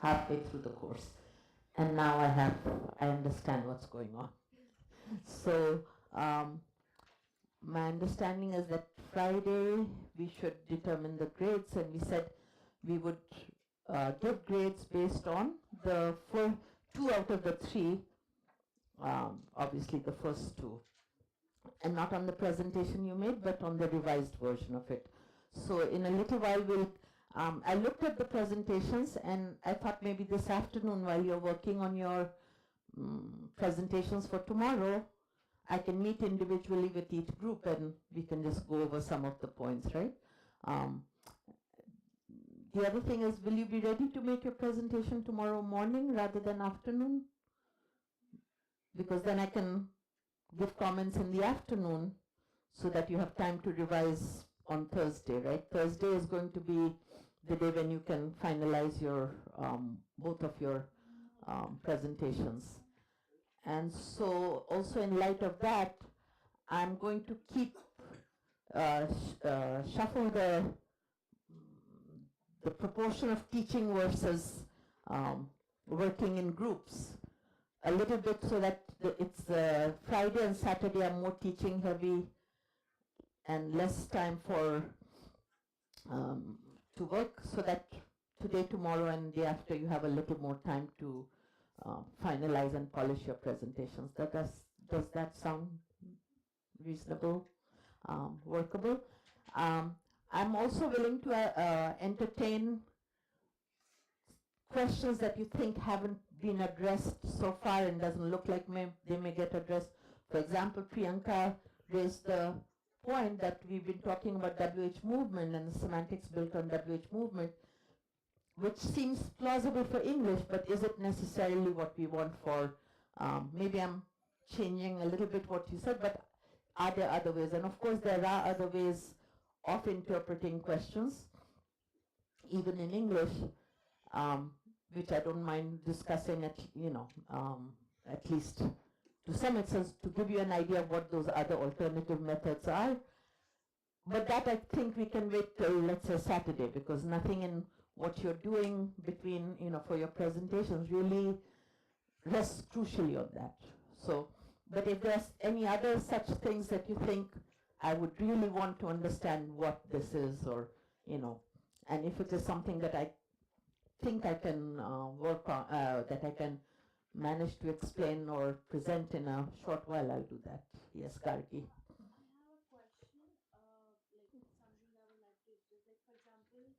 halfway through the course. And now I understand what's going on. So my understanding is that Friday we should determine the grades, and we said we would give grades based on the two out of the three, obviously the first two, and not on the presentation you made, but on the revised version of it. So in a little while I looked at the presentations, and I thought maybe this afternoon while you're working on your presentations for tomorrow, I can meet individually with each group and we can just go over some of the points, right? The other thing is, will you be ready to make your presentation tomorrow morning rather than afternoon? Because then I can give comments in the afternoon so that you have time to revise on Thursday, right? Thursday is going to be the day when you can finalize your both of your presentations. And so also in light of that, I'm going to keep shuffle the proportion of teaching versus working in groups a little bit, so that it's Friday and Saturday are more teaching heavy and less time for to work, so that today, tomorrow, and the day after you have a little more time to finalize and polish your presentations. Does that sound reasonable, workable? I'm also willing to entertain questions that you think haven't been addressed so far and doesn't look like they may get addressed. For example, Priyanka raised the point that we've been talking about WH movement and the semantics built on WH movement, which seems plausible for English, but is it necessarily what we want for, maybe I'm changing a little bit what you said, but are there other ways? And of course there are other ways of interpreting questions, even in English, which I don't mind discussing at least to some extent, to give you an idea of what those other alternative methods are. But that I think we can wait till, let's say, Saturday, because nothing in what you're doing between, for your presentations really rests crucially on that. So, but if there's any other such things that you think I would really want to understand what this is, or, and if it is something that I think I can work on, that I can manage to explain or present in a short while, I'll do that. Yes, Gargi. I have a question, like something I would like to just like, for example,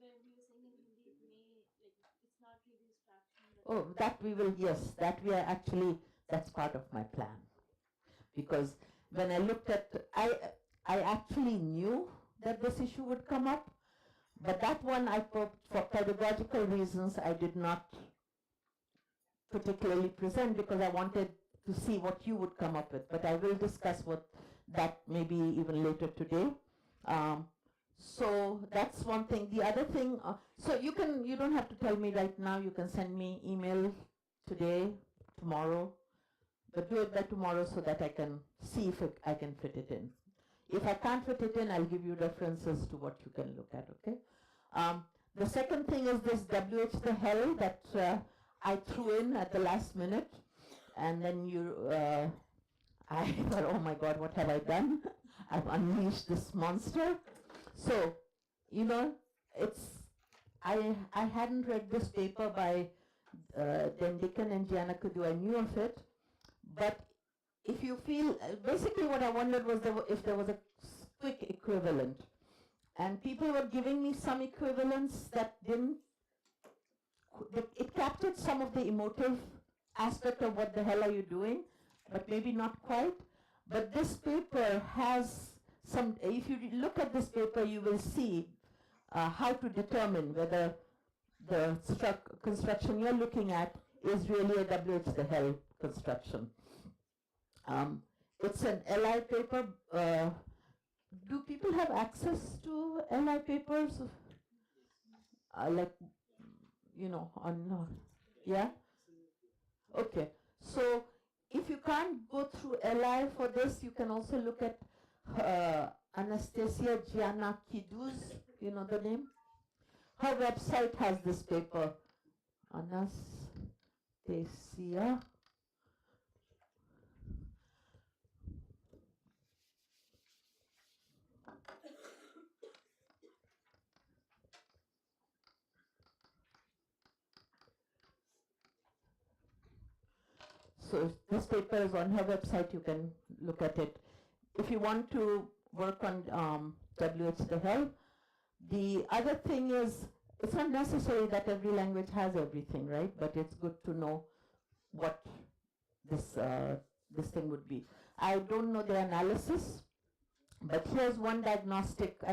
when we were saying in Hindi, it may, like, it's not really distraction. Oh, that we will, yes, that we are actually, that's part of my plan. Because when I looked at, I actually knew that this issue would come up, but that one for pedagogical reasons, I did not particularly present, because I wanted to see what you would come up with. But I will discuss what that maybe even later today. So that's one thing. The other thing, so you don't have to tell me right now. You can send me email today, tomorrow, but do it by tomorrow so that I can see if I can fit it in. If I can't fit it in, I'll give you references to what you can look at, okay? The second thing is this WH the hell that I threw in at the last minute, and then I thought, oh my God, what have I done? I've unleashed this monster. So, I hadn't read this paper by Dendikan and Gianna Kudu. I knew of it, but if you feel, basically what I wondered was if there was a quick equivalent. And people were giving me some equivalents that it captured some of the emotive aspect of what the hell are you doing, but maybe not quite. But this paper has some, if you look at this paper, you will see how to determine whether the construction you're looking at is really a WH the hell construction. It's an LI paper. Do people have access to LI papers? Yeah? Okay. So if you can't go through LI for this, you can also look at Anastasia Giannakidu's, you know the name? Her website has this paper Anastasia. So this paper is on her website, you can look at it. If you want to work on WH the hell, the other thing is, it's not necessary that every language has everything, right? But it's good to know what this thing would be. I don't know the analysis, but here's one diagnostic.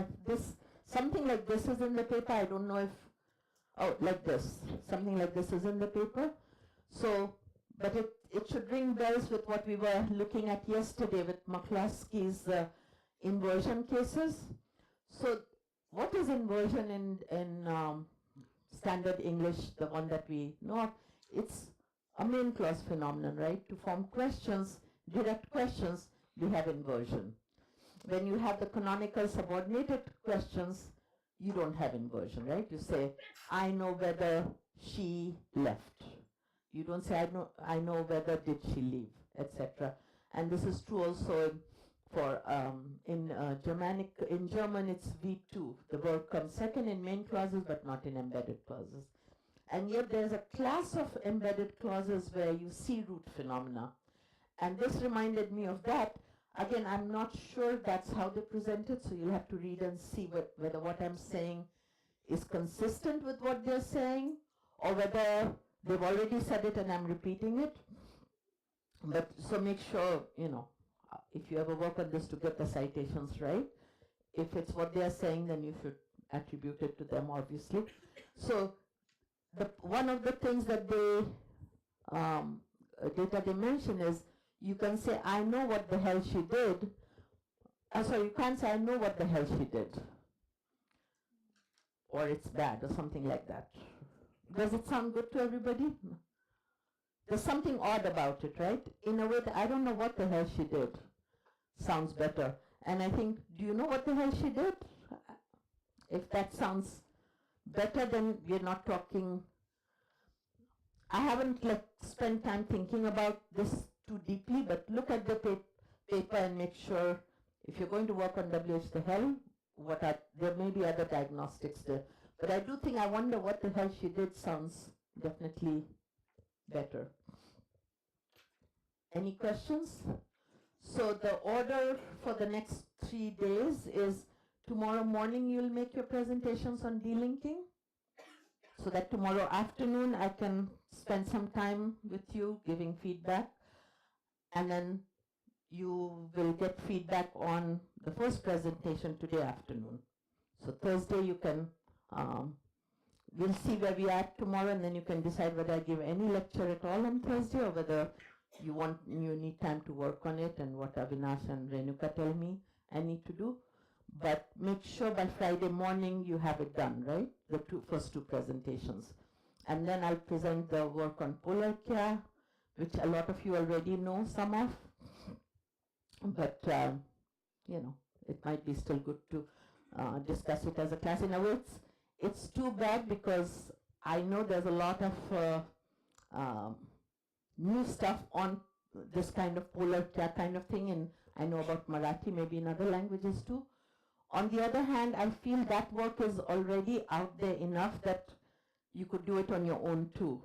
Something like this is in the paper. I don't know if, oh, like this. Something like this is in the paper. So, but it should ring bells with what we were looking at yesterday with McCluskey's inversion cases. So, what is inversion in standard English, the one that we know of? It's a main clause phenomenon, right? To form questions, direct questions, we have inversion. When you have the canonical subordinated questions, you don't have inversion, right? You say, I know whether she left. You don't say, I know whether did she leave, etc. And this is true also for in German it's V2. The verb comes second in main clauses but not in embedded clauses. And yet there's a class of embedded clauses where you see root phenomena. And this reminded me of that. Again, I'm not sure that's how they present it, so you'll have to read and see whether what I'm saying is consistent with what they're saying, or whether they've already said it and I'm repeating it. But so make sure, if you ever work on this, to get the citations right. If it's what they're saying, then you should attribute it to them, obviously. So one of the things that data they mention is, you can say, I know what the hell she did. You can't say, I know what the hell she did. Or it's bad, or something like that. Does it sound good to everybody? There's something odd about it, right? In a way that I don't know what the hell she did sounds better. And I think, do you know what the hell she did? If that sounds better, then we're not talking. I haven't spent time thinking about this too deeply, but look at the paper and make sure, if you're going to work on WH the hell, there may be other diagnostics there. But I do think, I wonder what the hell she did sounds definitely better. Any questions? So the order for the next 3 days is, tomorrow morning you'll make your presentations on delinking, so that tomorrow afternoon I can spend some time with you giving feedback, and then you will get feedback on the first presentation today afternoon. So Thursday you can, we'll see where we are tomorrow, and then you can decide whether I give any lecture at all on Thursday, or whether you need time to work on it, and what Avinash and Renuka tell me I need to do. But make sure by Friday morning you have it done, right? The first two presentations. And then I'll present the work on polar care, which a lot of you already know some of. But, it might be still good to discuss it as a class. In a way, it's too bad, because I know there's a lot of new stuff on this kind of polar care kind of thing, and I know about Marathi, maybe in other languages too. On the other hand, I feel that work is already out there enough that you could do it on your own too.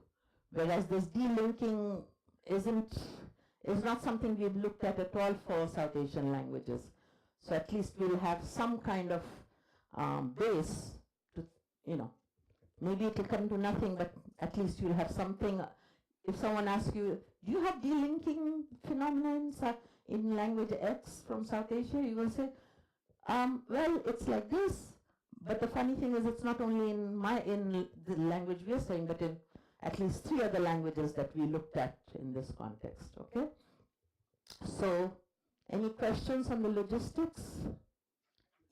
Whereas this delinking is not something we've looked at all for South Asian languages. So at least we'll have some kind of base to, maybe it'll come to nothing, but at least you'll have something. If someone asks you, do you have delinking phenomena in language X from South Asia, you will say, well, it's like this. But the funny thing is, it's not only in the language we are saying, but in at least 3 other languages that we looked at in this context, okay? So, any questions on the logistics?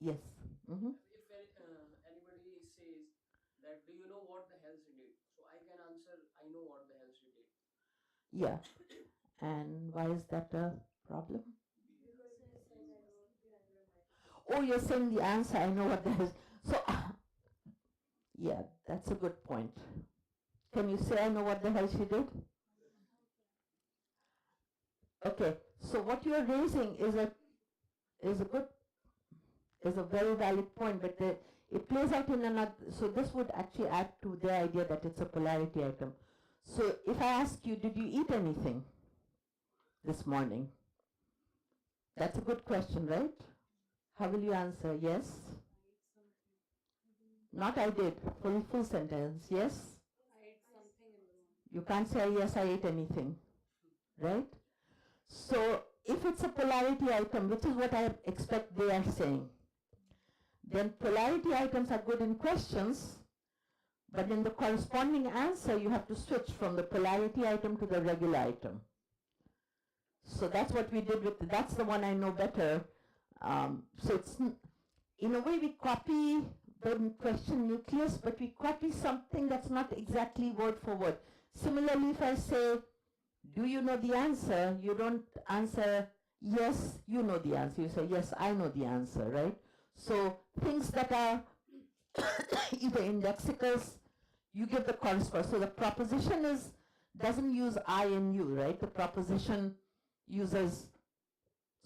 Yes. Mm-hmm. If anybody says that, do you know what the hell she did? So I can answer, I know what the hell she did. Yeah. And why is that a problem? Oh, you're saying the answer, I know what that is. So, yeah, that's a good point. Can you say I know what the hell she did? Okay, so what you're raising is a very valid point, but it plays out in another. So this would actually add to the idea that it's a polarity item. So if I ask you, did you eat anything this morning? That's a good question, right? How will you answer? Yes? Not I did. Full sentence. Yes? I ate something in the morning. You can't say yes, I ate anything, right? So if it's a polarity item, which is what I expect they are saying, then polarity items are good in questions, but in the corresponding answer you have to switch from the polarity item to the regular item. So that's what we did with, that's the one I know better. So it's, in a way we copy the question nucleus, but we copy something that's not exactly word for word. Similarly, if I say, do you know the answer? You don't answer, yes, you know the answer. You say, yes, I know the answer, right? So things that are either indexicals, you give the correspondence. So the proposition doesn't use I and you, right? The proposition uses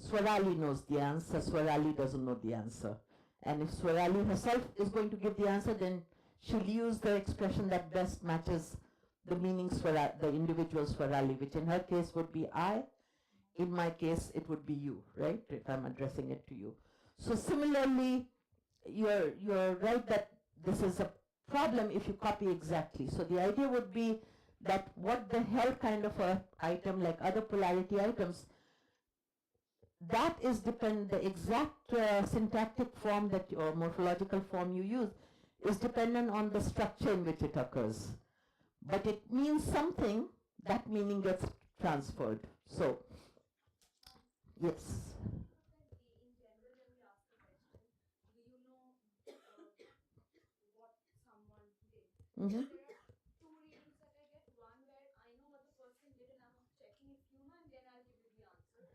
Swarali knows the answer, Swarali doesn't know the answer. And if Swarali herself is going to give the answer, then she'll use the expression that best matches the meaning the individual Swarali, which in her case would be I. In my case, it would be you, right? If I'm addressing it to you. So similarly, you're right that this is a problem if you copy exactly. So the idea would be that what the hell kind of a item, like other polarity items, that is the exact syntactic form that or morphological form you use is dependent on the structure in which it occurs. But it means something, that meaning gets transferred. So, yes. In general, when we ask a question, do you know what someone did? Mm-hmm. There are two readings that I get. One where I know what the person did and I'm checking if you know and then I'll give you the answer.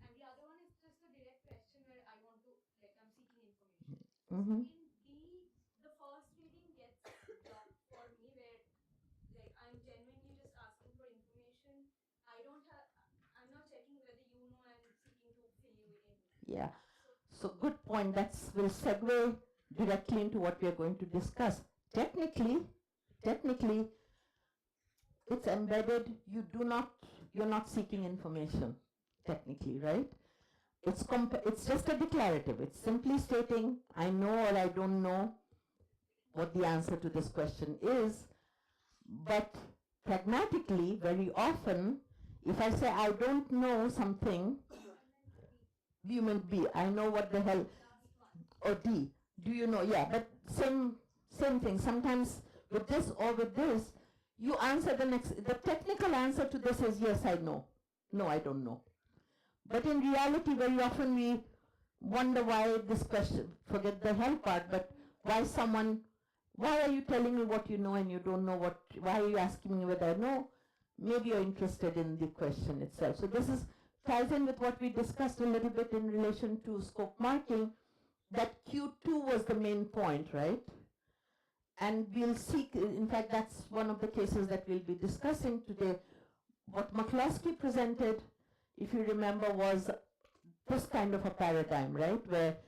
And the other one is just a direct question where I want to, like, I'm seeking information. Mm-hmm. So in D, the first reading gets blocked for me where, like, I'm genuinely just asking for information. I'm not checking whether you know and seeking to fill you in. Yeah. So good point. Will segue directly into what we are going to discuss. Technically, it's embedded. You're not seeking information. Technically, right? It's just a declarative. It's simply stating I know or I don't know what the answer to this question is. But pragmatically, very often, if I say I don't know something, you mean B. I know what the hell, or D. Do you know? Yeah, but same thing. Sometimes with this or with this, you answer the technical answer to this is yes, I know. No, I don't know. But in reality, very often we wonder why this question, forget the hell part, but why are you telling me what you know and you don't know why are you asking me whether I know? Maybe you're interested in the question itself. So this ties in with what we discussed a little bit in relation to scope marking, that Q2 was the main point, right? And we'll see, in fact, that's one of the cases that we'll be discussing today. What McCloskey presented, if you remember, was this kind of a paradigm, right? Where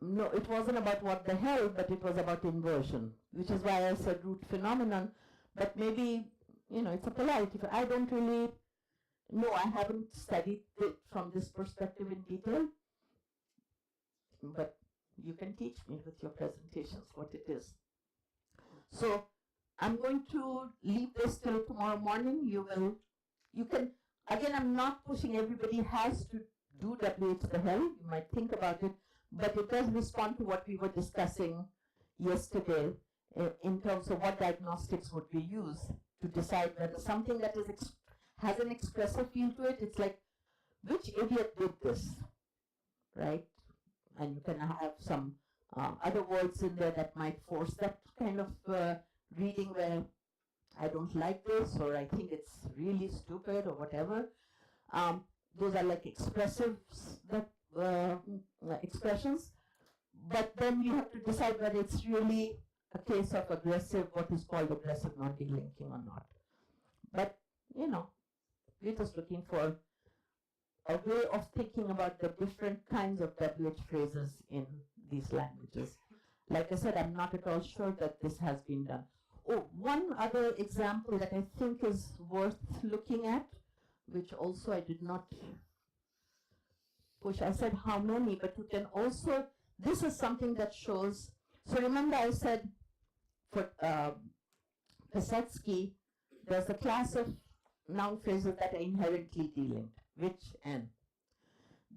no, it wasn't about what the hell, but it was about inversion, which is why I said root phenomenon. But maybe, it's a polarity. I don't really know. I haven't studied it from this perspective in detail, but you can teach me with your presentations what it is. So I'm going to leave this till tomorrow morning. You can, again, I'm not pushing everybody has to do WH the hell. You might think about it, but it does respond to what we were discussing yesterday in terms of what diagnostics would we use to decide whether something that has an expressive feel to it. It's like, which idiot did this, right? And you can have some other words in there that might force that kind of reading where I don't like this or I think it's really stupid or whatever. Those are like expressive expressions. But then you have to decide whether it's really a case of aggressive, what is called aggressive non-delinking or not. But, you know, we're just looking for a way of thinking about the different kinds of WH phrases in these languages. Like I said, I'm not at all sure that this has been done. Oh, one other example that I think is worth looking at, which also I did not push. I said how many, but you can also, this is something that shows, so remember I said for Pesetsky, there's a class of noun phrases that are inherently delinked, which N.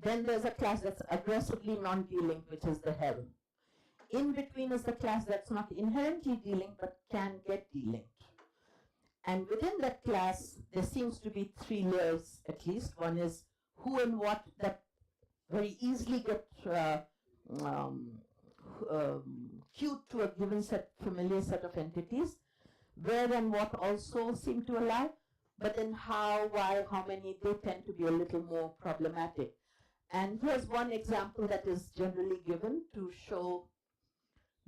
Then there's a class that's aggressively non-delinked, which is the hell. In between is the class that's not inherently delinked but can get delinked. And within that class, there seems to be three layers at least. One is who and what that very easily get queued to a given familiar set of entities. Where and what also seem to allow, but then how, why, how many, they tend to be a little more problematic. And here's one example that is generally given to show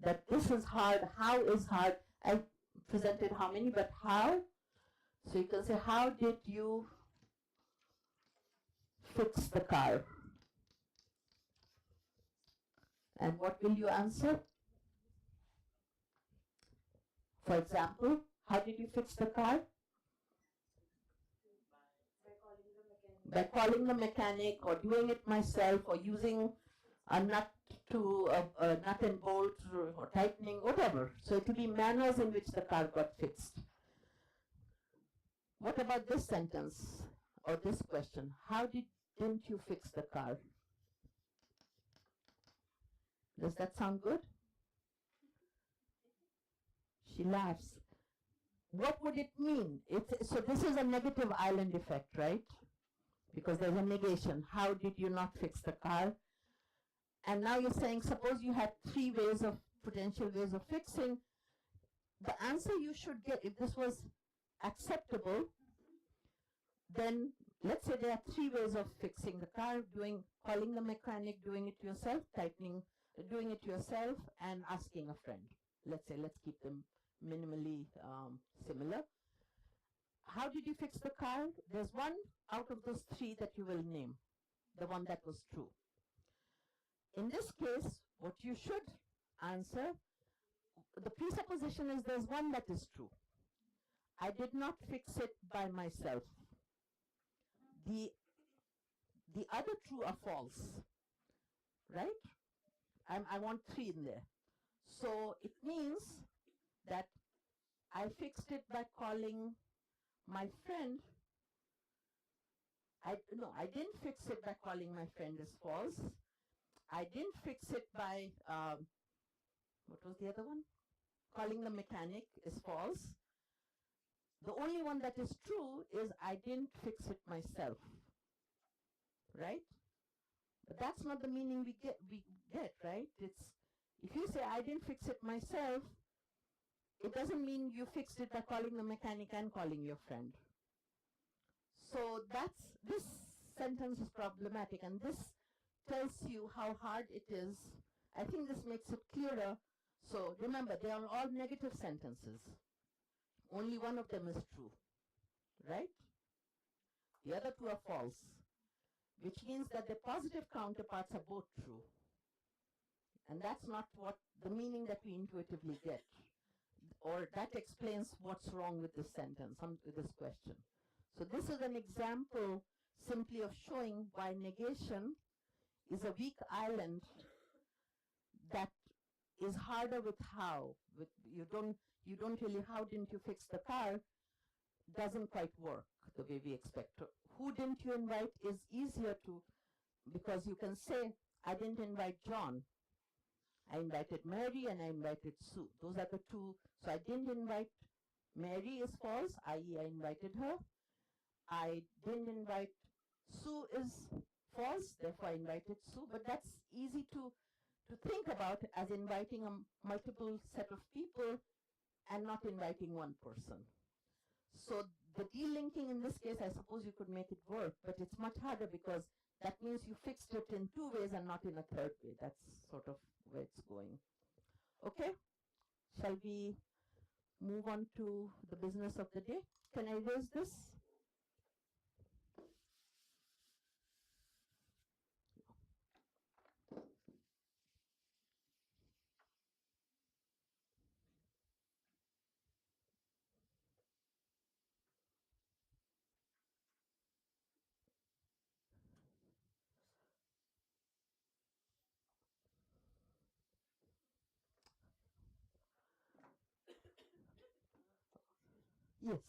that this is hard, how is hard. I presented how many, but how. So you can say, how did you fix the car? And what will you answer? For example, how did you fix the car? By calling the mechanic or doing it myself or using a nut to a nut and bolt or tightening, whatever. So it will be manners in which the car got fixed. What about this sentence or this question? How didn't you fix the car? Does that sound good? She laughs. What would it mean? So this is a negative island effect, right? Because there's a negation. How did you not fix the car? And now you're saying, suppose you had three ways of potential ways of fixing. The answer you should get, if this was acceptable, then let's say there are three ways of fixing the car: calling the mechanic, doing it yourself, doing it yourself, and asking a friend. Let's keep them minimally similar. How did you fix the car? There's one out of those three that you will name, the one that was true. In this case, what you should answer, the presupposition is there's one that is true. I did not fix it by myself. The other true are false, right? I want three in there. So it means that I fixed it by calling my friend. I didn't fix it by calling my friend is false. I didn't fix it by, what was the other one? Calling the mechanic is false. The only one that is true is I didn't fix it myself, right? But that's not the meaning we get, right? It's, if you say I didn't fix it myself, it doesn't mean you fixed it by calling the mechanic and calling your friend. So this sentence is problematic, and this tells you how hard it is. I think this makes it clearer. So remember, they are all negative sentences. Only one of them is true, right? The other two are false, which means that the positive counterparts are both true. And that's not what the meaning that we intuitively get. Or that explains what's wrong with this sentence, with this question. So this is an example simply of showing why negation is a weak island that is harder with how. You don't really, how didn't you fix the car, doesn't quite work the way we expect. Who didn't you invite is easier to, because you can say, I didn't invite John. I invited Mary and I invited Sue. Those are the two. So I didn't invite Mary is false, i.e. I invited her. I didn't invite Sue is false, therefore I invited Sue. But that's easy to think about as inviting a multiple set of people and not inviting one person. So the delinking in this case, I suppose you could make it work, but it's much harder because that means you fixed it in two ways and not in a third way. That's sort of where it's going. Okay? Shall we move on to the business of the day? Can I raise this? Yes.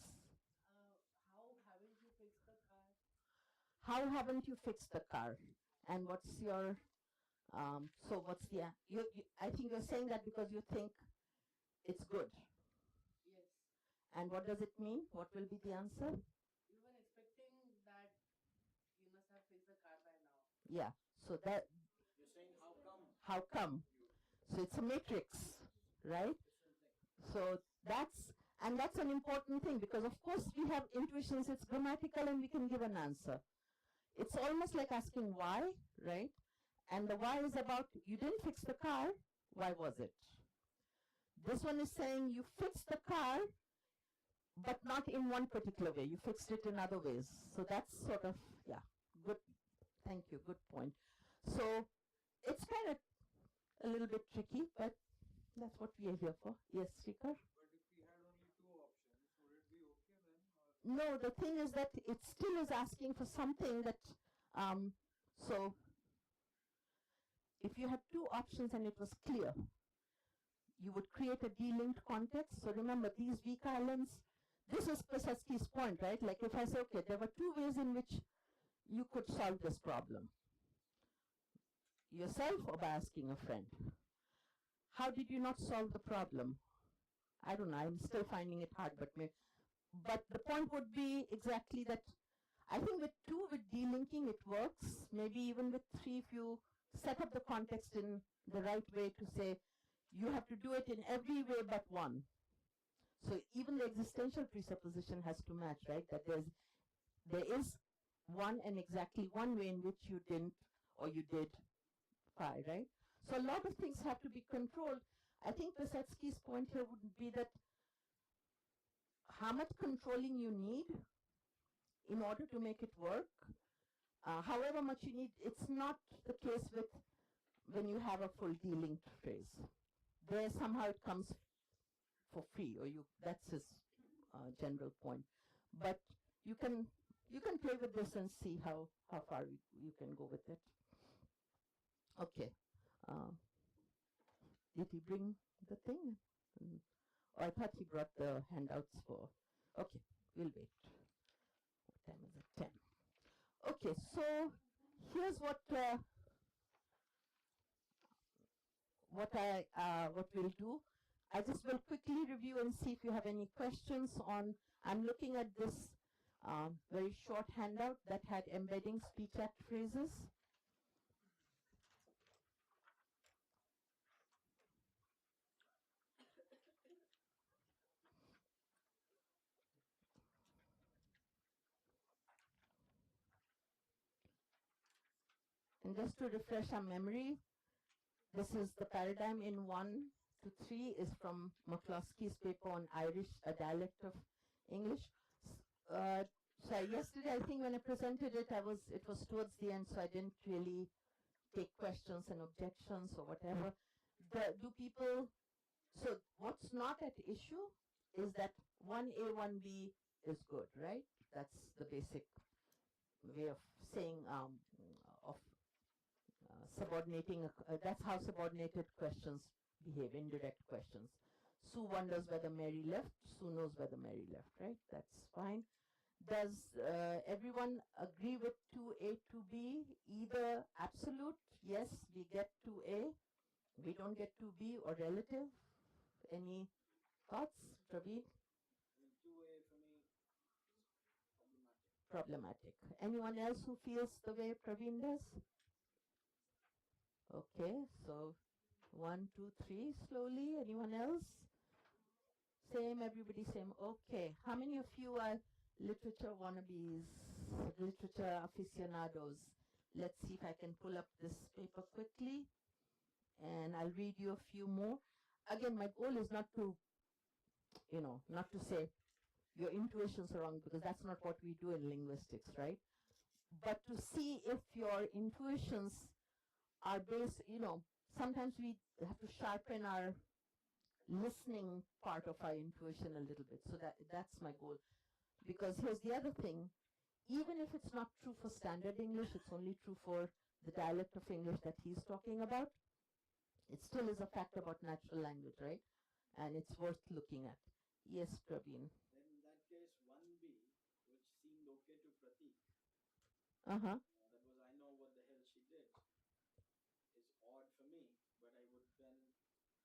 How haven't you fixed the car? How haven't you fixed the car? And what's your, so what's the, I think you're saying that because you think it's good. Yes. And what does it mean? What will be the answer? We were expecting that you must have fixed the car by now. Yeah. So that, You're saying how come? how come? So it's a matrix, right? So that's, and that's an important thing because of course we have intuitions, it's grammatical and we can give an answer. It's almost like asking why, right? And the why is about, you didn't fix the car, why was it? This one is saying you fixed the car, but not in one particular way. You fixed it in other ways. So that's sort of, yeah, good. Thank you, good point. So it's kind of a little bit tricky, but that's what we are here for. Yes, Srikar? But if we had only two options, would it be okay then? Or No, the thing is that it still is asking for something that, so if you had two options and it was clear, you would create a delinked context. So remember, these weak islands, this is Piasecki's point, right? Like if I say, okay, there were two ways in which you could solve this problem. Yourself or by asking a friend. How did you not solve the problem? I don't know, I'm still finding it hard, but the point would be exactly that. I think with two, with delinking, it works. Maybe even with three, if you set up the context in the right way to say, you have to do it in every way but one. So even the existential presupposition has to match, right? That there is one and exactly one way in which you didn't or you did phi, right? So a lot of things have to be controlled. I think Piasecki's point here would be that how much controlling you need in order to make it work, however much you need, it's not the case with when you have a full delinked phrase. There somehow it comes for free, or that's his general point. But you can play with this and see how far you can go with it. Okay. Did he bring the thing? Oh, I thought he brought the handouts for. Okay, we'll wait. What time is it? 10. Okay, so here's what we'll do. I just will quickly review and see if you have any questions on. I'm looking at this very short handout that had embedding speech act phrases. And just to refresh our memory, this is the paradigm in 1 to 3 is from McCloskey's paper on Irish, a dialect of English. So yesterday, I think when I presented it, it was towards the end, so I didn't really take questions and objections or whatever. So what's not at issue is that 1A, 1B is good, right? That's the basic way of saying, of subordinating, that's how subordinated questions behave, indirect questions. Sue wonders whether Mary left, Sue knows whether Mary left, right? That's fine. Does everyone agree with 2A, 2B? Either absolute, yes, we get 2A, we don't get 2B, or relative? Any thoughts, Praveen? 2A for me is problematic. Problematic. Anyone else who feels the way Praveen does? Okay, so 1, 2, 3, slowly. Anyone else? Same, everybody same. Okay, how many of you are literature wannabes, literature aficionados? Let's see if I can pull up this paper quickly, and I'll read you a few more. again, my goal is not to, not to say your intuitions are wrong, because that's not what we do in linguistics, right? But to see if your intuitions are based, sometimes we have to sharpen our listening part of our intuition a little bit. So that's my goal. Because here's the other thing, even if it's not true for standard English, it's only true for the dialect of English that he's talking about, it still is a fact about natural language, right? And it's worth looking at. Yes, Praveen. Then in that case, 1B, which seemed okay to Pratik, Uh-huh. that was I know what the hell she did, is odd for me, but I would then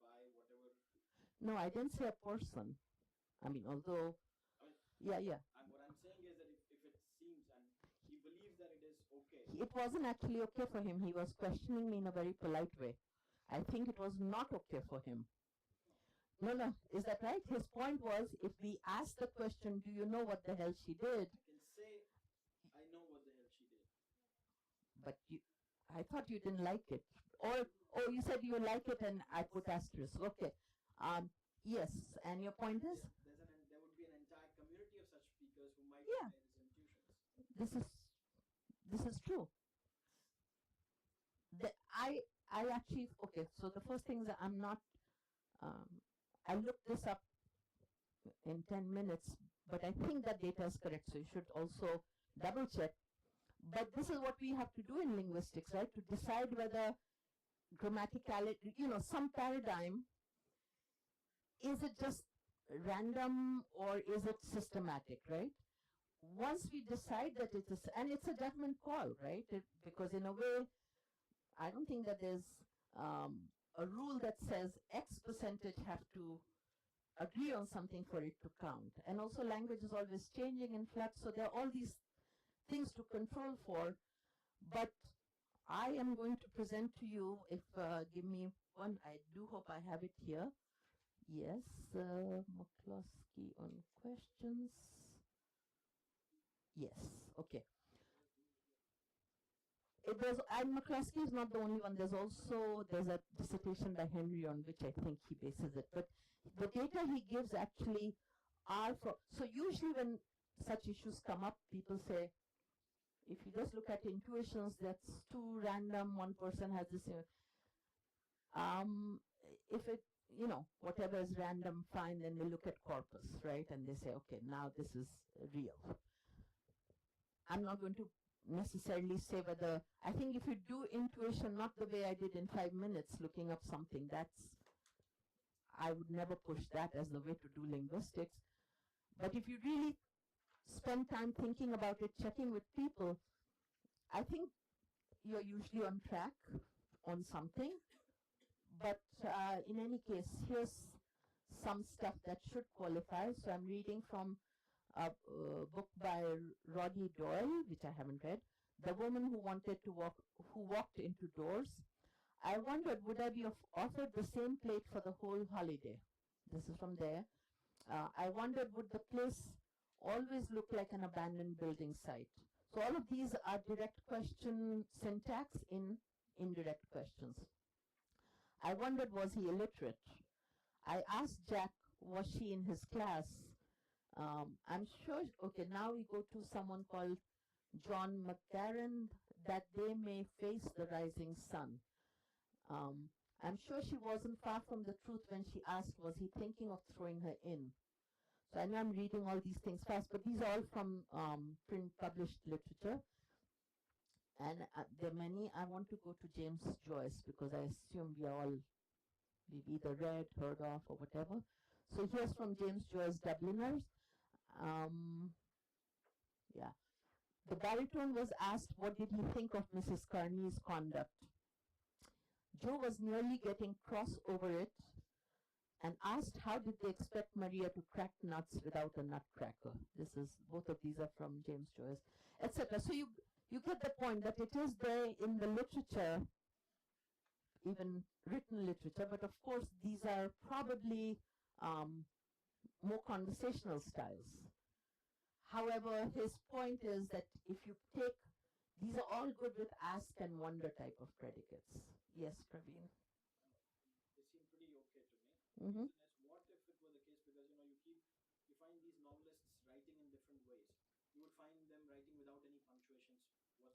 buy whatever. No, I didn't say a person. I mean, although, I mean, yeah. what I'm saying is that if it seems and he believes that it is okay. It wasn't actually okay for him. He was questioning me in a very polite way. I think it was not okay for him. No. Is that right? His point was, if we ask the question, do you know what the hell she did? I can say, I know what the hell she did. But I thought you didn't like it. Or you said you like it and I put asterisk. Okay. Yes. And your point is? There would be an entire community of such speakers who might Yeah. share these intuitions. This is true. I actually, okay, so the first thing is that I'm not, I looked this up in 10 minutes, but I think that data is correct, so you should also double check. But this is what we have to do in linguistics, right? To decide whether grammaticality, some paradigm, is it just random or is it systematic, right? Once we decide that it is, and it's a judgment call, right? Because in a way, I don't think that there's a rule that says X percentage have to agree on something for it to count. And also language is always changing in flux, so there are all these things to control for. But I am going to present to you, if give me one, I do hope I have it here. Yes, McCloskey on questions. Yes, okay. McCloskey is not the only one. There's a dissertation by Henry on which I think he bases it. But the data he gives actually are so usually when such issues come up, people say, if you just look at intuitions, that's too random, one person has this, if it, whatever is random, fine, then they look at corpus, right? And they say, okay, now this is real. I'm not going to necessarily say whether, I think if you do intuition, not the way I did in 5 minutes looking up something, I would never push that as the way to do linguistics. But if you really spend time thinking about it, checking with people, I think you're usually on track on something. But in any case, here's some stuff that should qualify. So I'm reading from a book by Rodney Doyle, which I haven't read, The Woman Who Walked into Doors. I wondered, would I be offered the same plate for the whole holiday? This is from there. I wondered, would the place always look like an abandoned building site? So all of these are direct question syntax in indirect questions. I wondered, was he illiterate? I asked Jack, was she in his class? I'm sure, okay, now we go to someone called John McCarran, that they may face the rising sun. I'm sure she wasn't far from the truth when she asked, was he thinking of throwing her in? So I know I'm reading all these things fast, but these are all from print published literature. And there are many. I want to go to James Joyce because I assume we've either read, heard of, or whatever. So here's from James Joyce, Dubliners. Yeah. The baritone was asked what did he think of Mrs. Kearney's conduct. Joe was nearly getting cross over it and asked how did they expect Maria to crack nuts without a nutcracker. Both of these are from James Joyce, etc. So you get the point that it is there in the literature, even written literature, but of course these are probably more conversational styles. However, his point is that if you take, these are all good with ask and wonder type of predicates. Yes, Praveen. They seem pretty okay to me. Mhm. question is, what if it were the case? Because you find these novelists writing in different ways. You would find them writing without any punctuations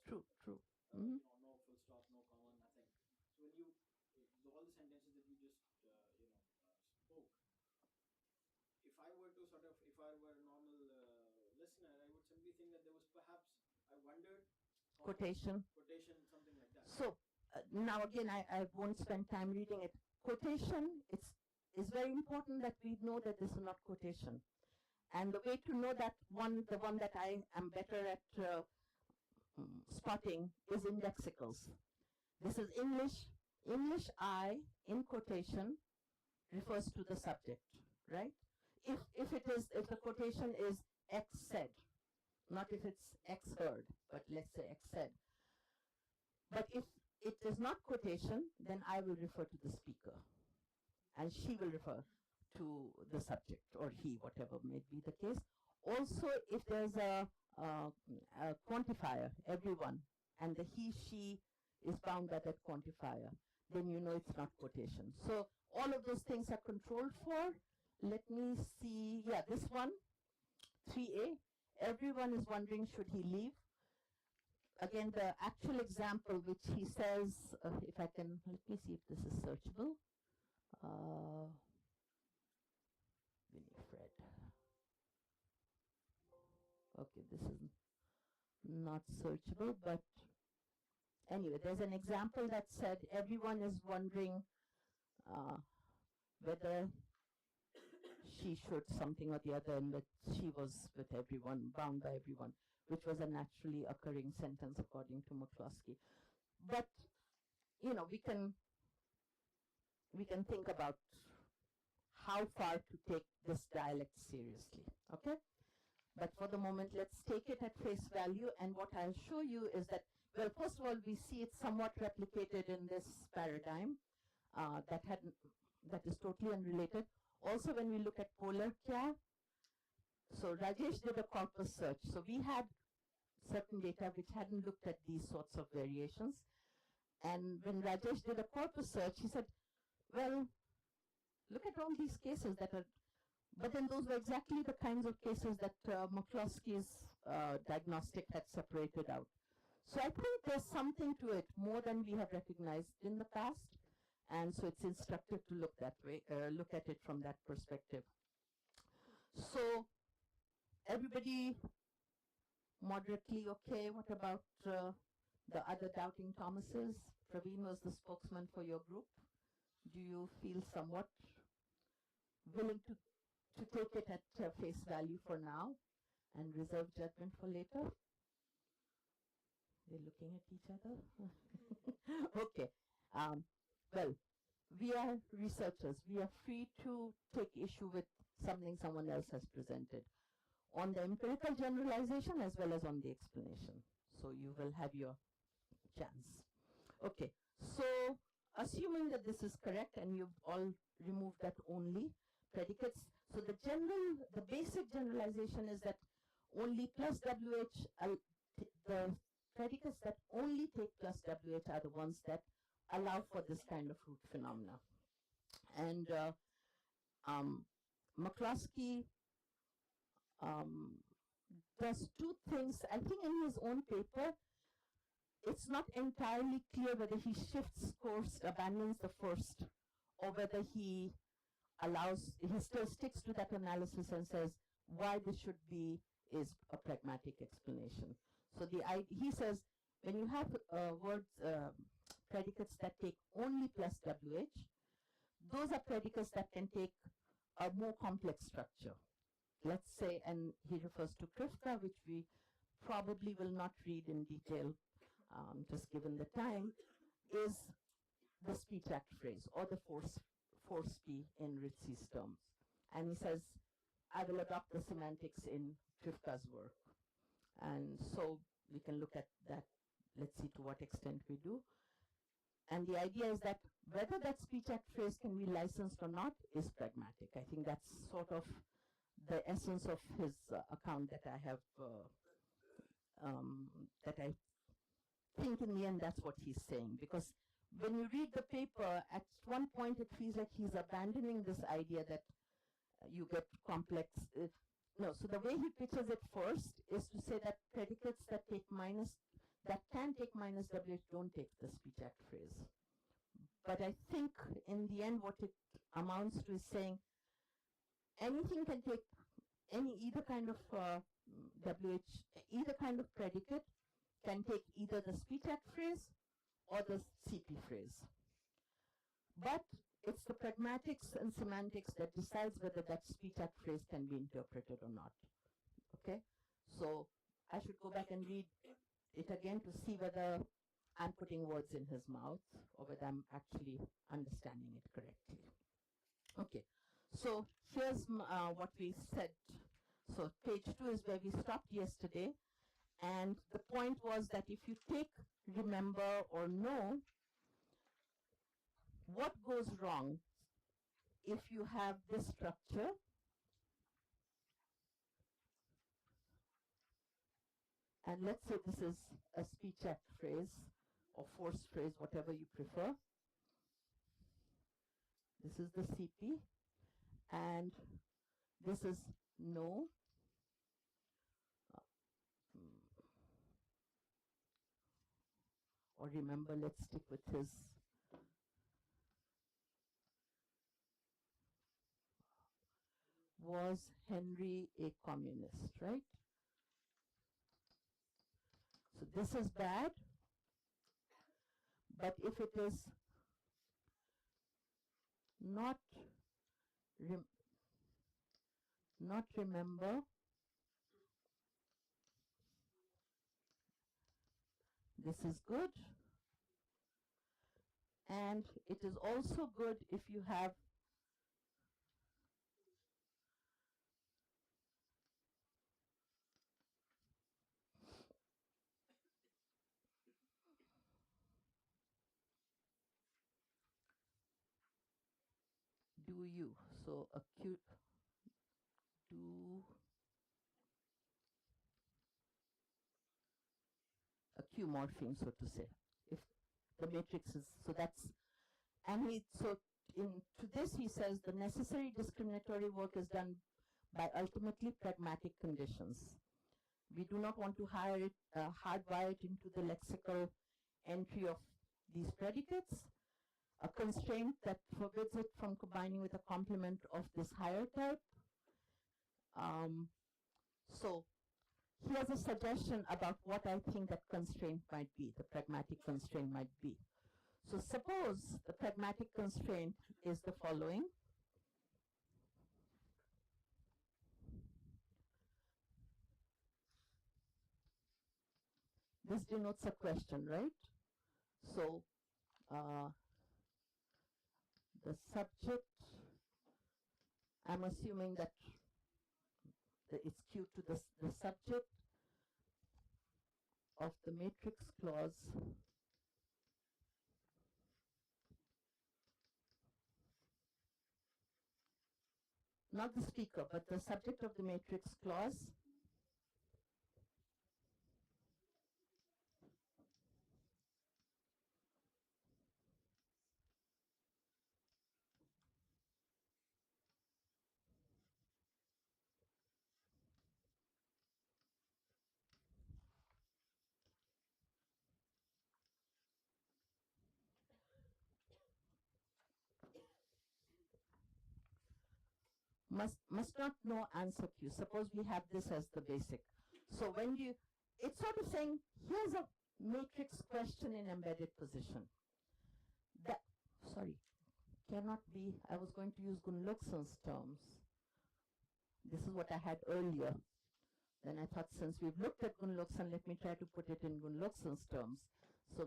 True, whatsoever. true. Mhm. No full stop, no comma, nothing. So when you all the sentences that you just spoke, if I were to if I were a normal listener, I would simply think that there was perhaps, I wondered, comma, Quotation. quotation, something like that. So now again, I won't spend time reading it. Quotation, it's very important that we know that this is not quotation. And the way to know that the one that I am better at spotting is in lexicals. This is English. English I in quotation refers to the subject, right? If the quotation is X said, not if it's X heard, but let's say X said. But if it is not quotation, then I will refer to the speaker, and she will refer to the subject, or he, whatever may be the case. Also, if there's a quantifier, everyone, and the he, she is bound by that quantifier, then you know it's not quotation. So all of those things are controlled for. Let me see, yeah, this one, 3A, everyone is wondering, should he leave? Again, the actual example which he says, if I can, let me see if this is searchable. Winifred. Okay, this is not searchable, but anyway, there's an example that said everyone is wondering whether she should something or the other, and that she was with everyone, bound by everyone, which was a naturally occurring sentence according to McCloskey. But we can think about how far to take this dialect seriously, okay? But for the moment, let's take it at face value, and what I'll show you is that, well, first of all, we see it somewhat replicated in this paradigm that is totally unrelated. Also, when we look at polar kya, so Rajesh did a corpus search. So we had certain data which hadn't looked at these sorts of variations. And when Rajesh did a corpus search, he said, well, look at all these cases that are, but then those were exactly the kinds of cases that McCloskey's diagnostic had separated out. So I think there's something to it, more than we have recognized in the past, and so it's instructive to look that way, look at it from that perspective. So everybody moderately okay? What about the other doubting Thomases? Praveen was the spokesman for your group. Do you feel somewhat willing to take it at face value for now and reserve judgment for later? They're looking at each other. Okay. Well, we are researchers. We are free to take issue with something someone else has presented on the empirical generalization as well as on the explanation. So you will have your chance. Okay. So assuming that this is correct and you've all removed that only predicates, so the basic generalization is that only plus WH, the predicates that only take plus WH are the ones that allow for this kind of root phenomena. And McCloskey does two things. I think in his own paper, it's not entirely clear whether he shifts course, abandons the first, or whether he still sticks to that analysis and says why this should be is a pragmatic explanation. So he says when you have predicates that take only plus WH, those are predicates that can take a more complex structure. Let's say, and he refers to Krifka, which we probably will not read in detail, just given the time, is the speech act phrase or the force P in Ritzi's terms. And he says, I will adopt the semantics in Krifka's work. And so we can look at that. Let's see to what extent we do. And the idea is that whether that speech act phrase can be licensed or not is pragmatic. I think that's sort of the essence of his account that I have, that I think in the end that's what he's saying. Because when you read the paper, at one point it feels like he's abandoning this idea that you get complex. No, so the way he pitches it first is to say that predicates that can take minus WH don't take the speech act phrase. But I think in the end what it amounts to is saying anything can take either kind of either kind of predicate can take either the speech act phrase or the CP phrase. But it's the pragmatics and semantics that decides whether that speech act phrase can be interpreted or not. Okay? So I should go back and read it again to see whether I'm putting words in his mouth or whether I'm actually understanding it correctly. Okay, so here's what we said. So page 2 is where we stopped yesterday, and the point was that if you take remember or know, what goes wrong if you have this structure and let's say this is a speech act phrase or force phrase, whatever you prefer. This is the CP and this is no. Or remember, let's stick with his. Was Henry a communist, right? So this is bad, but if it is not remember, this is good. And it is also good if you have do you. So acute do a Q morpheme, so to say. If the matrix is, so that's, and so to this he says the necessary discriminatory work is done by ultimately pragmatic conditions. We do not want to hardwire it into the lexical entry of these predicates. A constraint that forbids it from combining with a complement of this higher type. So here's a suggestion about what I think that constraint might be, the pragmatic constraint might be. So suppose the pragmatic constraint is the following. This denotes a question, right? So the subject, I'm assuming that it's Q to the subject of the matrix clause not the speaker, but the subject of the matrix clause must not know answer Q. Suppose we have this as the basic. So when it's sort of saying, here's a matrix question in embedded position. That, sorry, cannot be, I was going to use Gunluxon's terms. This is what I had earlier. Then I thought, since we've looked at Gunluxon, let me try to put it in Gunluxon's terms. So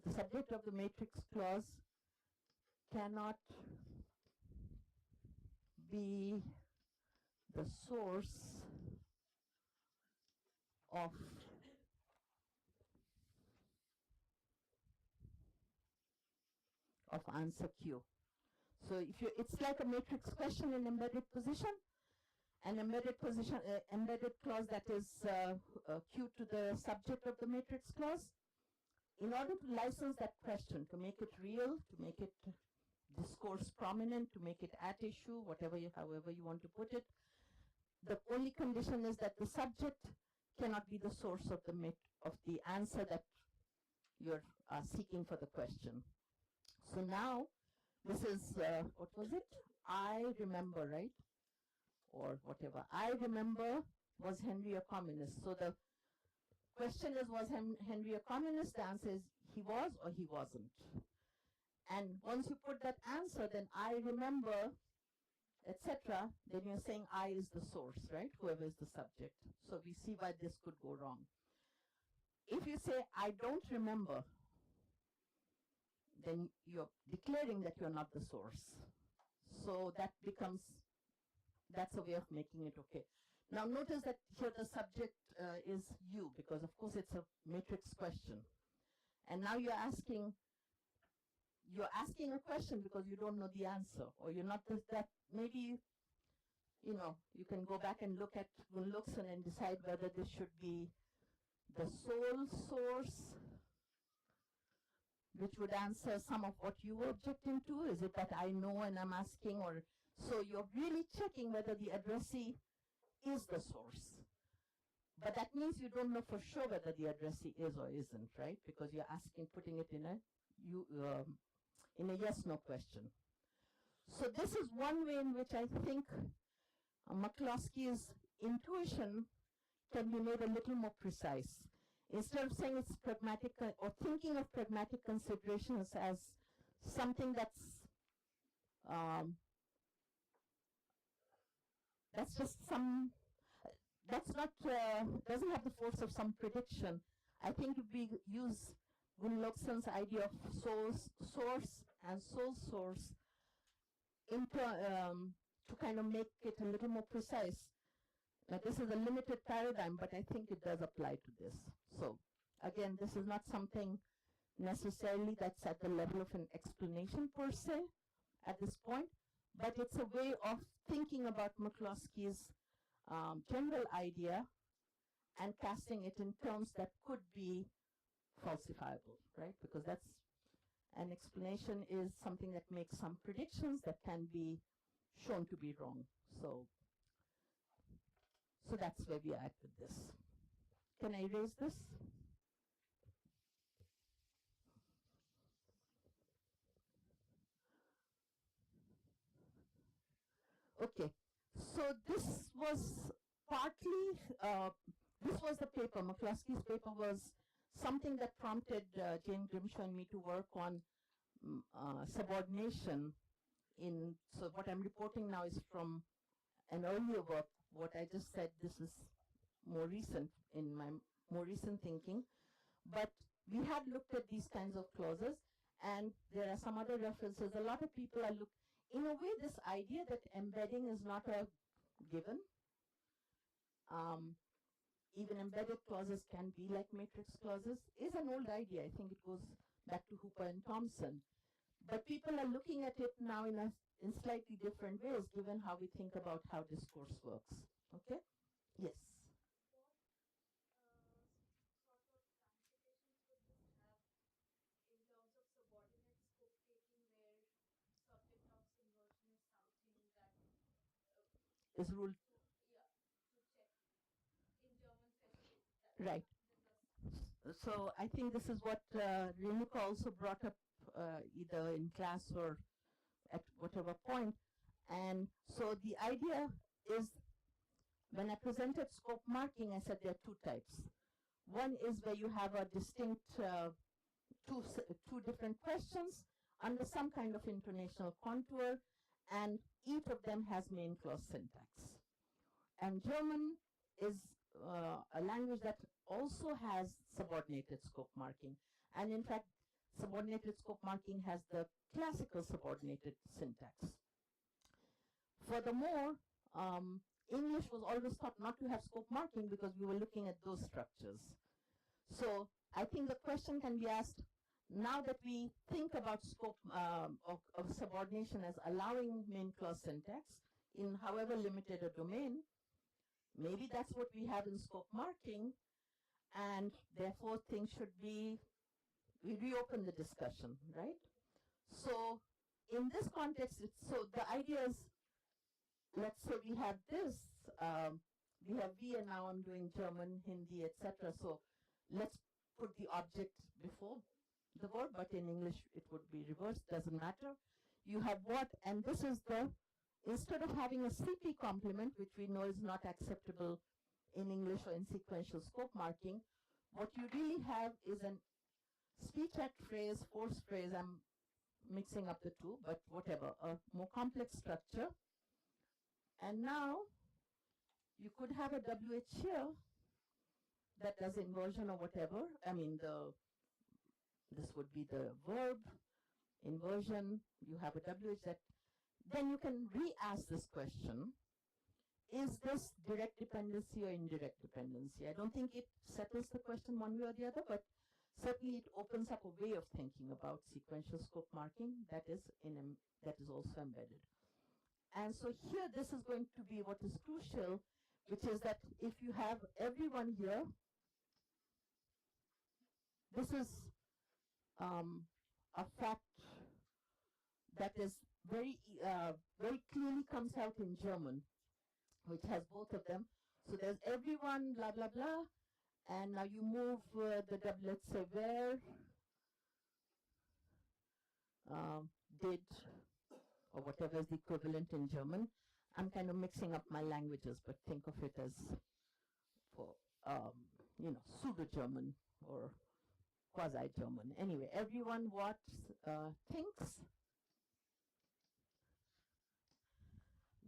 the subject of the matrix clause cannot be the source of answer Q. So if it's like a matrix question in embedded position, an embedded position, embedded clause that is Q to the subject of the matrix clause. in order to license that question, to make it real, to make it discourse prominent, to make it at issue, however you want to put it, the only condition is that the subject cannot be the source of the answer that you're seeking for the question. So now, this is, what was it? I remember, right? Or whatever. I remember, was Henry a communist? So the question is, was Henry a communist? The answer is, he was or he wasn't. And once you put that answer, then I remember, etc., then you're saying I is the source, right? Whoever is the subject. So we see why this could go wrong. If you say I don't remember, then you're declaring that you're not the source. So that's a way of making it okay. Now notice that here the subject is you, because of course it's a matrix question. And now you're asking a question because you don't know the answer, or you're not that, maybe, you can go back and look at Gunluksan and decide whether this should be the sole source, which would answer some of what you were objecting to. Is it that I know and I'm asking, or so you're really checking whether the addressee is the source. But that means you don't know for sure whether the addressee is or isn't, right? Because you're putting it in a yes/no question. So this is one way in which I think McCloskey's intuition can be made a little more precise. Instead of saying it's pragmatic, or thinking of pragmatic considerations as something that's doesn't have the force of some prediction. I think if we use Gunluksan's idea of source and sole source to kind of make it a little more precise. Now this is a limited paradigm, but I think it does apply to this. So again, this is not something necessarily that's at the level of an explanation per se at this point, but it's a way of thinking about McCloskey's general idea and casting it in terms that could be falsifiable, right? Because that's an explanation is something that makes some predictions that can be shown to be wrong. So that's where we are at with this. Can I erase this? Okay, so this was partly, this was the paper. McCloskey's paper was something that prompted Jane Grimshaw and me to work on subordination so what I'm reporting now is from an earlier work. What I just said, this is more recent, in my more recent thinking. But we had looked at these kinds of clauses, and there are some other references. A lot of people are in a way, this idea that embedding is not a given. Even embedded clauses can be like matrix clauses, is an old idea. I think it goes back to Hooper and Thompson. But people are looking at it now in slightly different ways, given how we think about how discourse works. Okay? Yes. What sort of ramifications would this have in terms of subordinate scope taking, where subject of inversion is something that Is ruled. to check in German especially. Right. So I think this is what Renuka also brought up either in class or at whatever point. And so the idea is, when I presented scope marking, I said there are two types. One is where you have a distinct two different questions under some kind of intonational contour, and each of them has main clause syntax. And German is a language that also has subordinated scope marking. And in fact, subordinated scope marking has the classical subordinated syntax. Furthermore, English was always thought not to have scope marking because we were looking at those structures. So I think the question can be asked, now that we think about scope of subordination as allowing main clause syntax in however limited a domain, maybe that's what we have in scope marking, and therefore things should be we reopen the discussion, right? So in this context, so the idea is, let's say we have this, we have we, and now I'm doing German, Hindi, etc. So let's put the object before the verb, but in English it would be reversed, doesn't matter. You have what, and this is the, instead of having a CP complement, which we know is not acceptable in English or in sequential scope marking, what you really have is an speech act phrase, force phrase, I'm mixing up the two, but whatever, a more complex structure. And now you could have a WH here that does inversion or whatever. I mean, this would be the verb, inversion, you have a WH that, then you can re-ask this question, is this direct dependency or indirect dependency? I don't think it settles the question one way or the other, but certainly it opens up a way of thinking about sequential scope marking that is also embedded. And so here this is going to be what is crucial, which is that if you have everyone here, this is a fact that is very clearly comes out in German, which has both of them. So there's everyone, blah, blah, blah. And now you move the W, let's say where, did, or whatever is the equivalent in German. I'm kind of mixing up my languages, but think of it as for, pseudo-German or quasi-German. Anyway, everyone what thinks,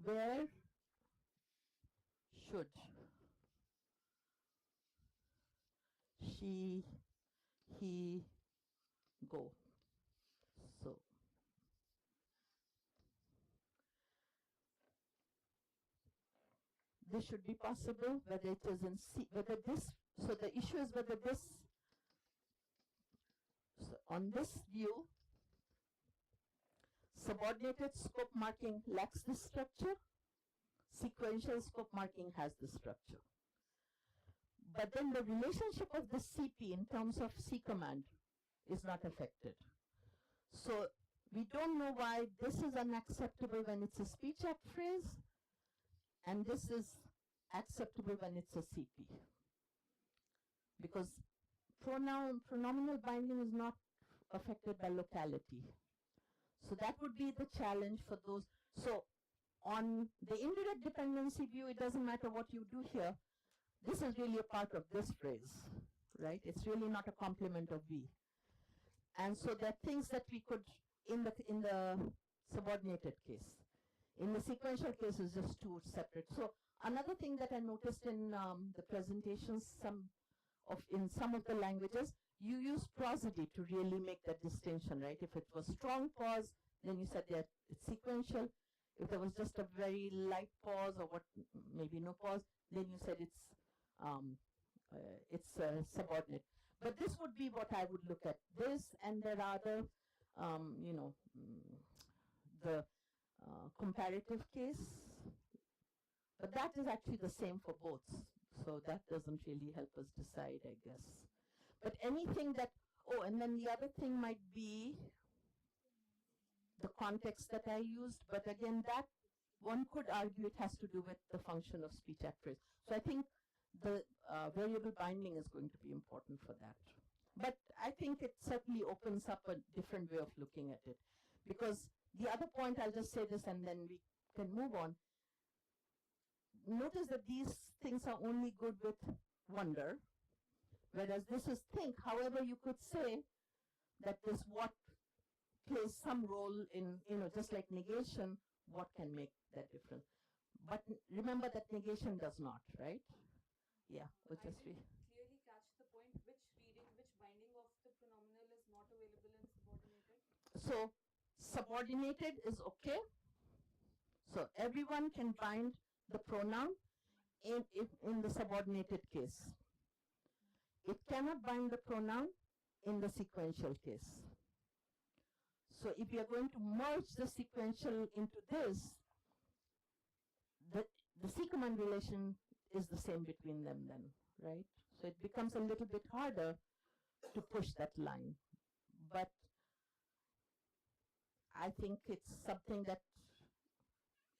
where should she, he go? So this should be possible, whether it is in C, whether this, so the issue is whether this, so on this view, subordinated scope marking lacks this structure, sequential scope marking has this structure. But then the relationship of the CP in terms of C command is not affected. So we don't know why this is unacceptable when it's a speech act phrase, and this is acceptable when it's a CP. Because pronominal binding is not affected by locality. So that would be the challenge for those. So on the indirect dependency view, it doesn't matter what you do here. This is really a part of this phrase, right? It's really not a complement of V. And so there are things that we could, in the subordinated case. In the sequential case, it's just two separate. So another thing that I noticed in the presentations, in some of the languages, you use prosody to really make that distinction, right? If it was strong pause, then you said that it's sequential. If there was just a very light pause or maybe no pause, then you said it's subordinate. But this would be what I would look at. This, and there are other, the comparative case. But that is actually the same for both. So that doesn't really help us decide, I guess. But anything that, and then the other thing might be the context that I used. But again, that one could argue it has to do with the function of speech act phrase. So I think the variable binding is going to be important for that. But I think it certainly opens up a different way of looking at it. Because the other point, I'll just say this and then we can move on. Notice that these things are only good with wonder, whereas this is think. However, you could say that this what plays some role in, just like negation, what can make that difference. But remember that negation does not, right? Yeah, which is clearly catch the point. Which binding of the pronominal is not available in subordinated? So subordinated is okay. So everyone can bind the pronoun in the subordinated case. It cannot bind the pronoun in the sequential case. So if you are going to merge the sequential into this, the C-command relation is the same between them then, right? So it becomes a little bit harder to push that line. but I think it's something that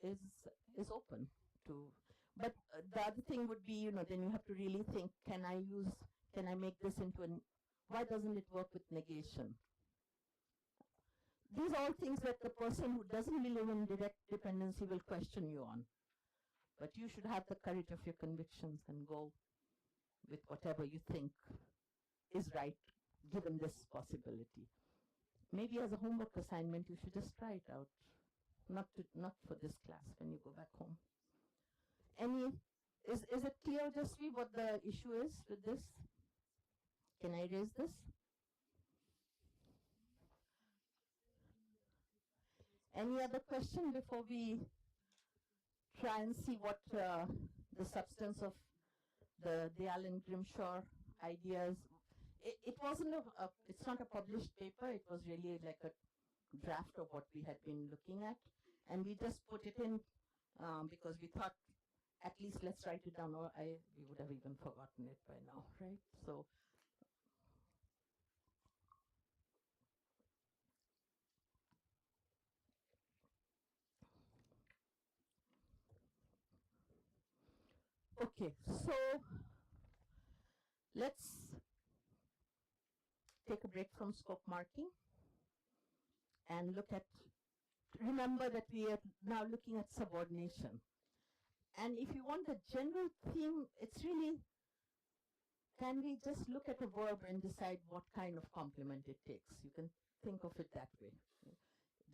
is is open to. But the other thing would be, then you have to really think, can I make this into why doesn't it work with negation? These are all things that the person who doesn't believe in direct dependency will question you on. But you should have the courage of your convictions and go with whatever you think is right, given this possibility. Maybe as a homework assignment, you should just try it out. Not for this class, when you go back home. Is it clear, Jasvi, what the issue is with this? Can I raise this? Any other question before we try and see what the substance of the Alan Grimshaw ideas? It wasn't it's not a published paper. It was really like a draft of what we had been looking at, and we just put it in because we thought, at least let's write it down, or we would have even forgotten it by now, right? So. Okay, so let's take a break from scope marking and remember that we are now looking at subordination. And if you want the general theme, it's really, can we just look at a verb and decide what kind of complement it takes? You can think of it that way.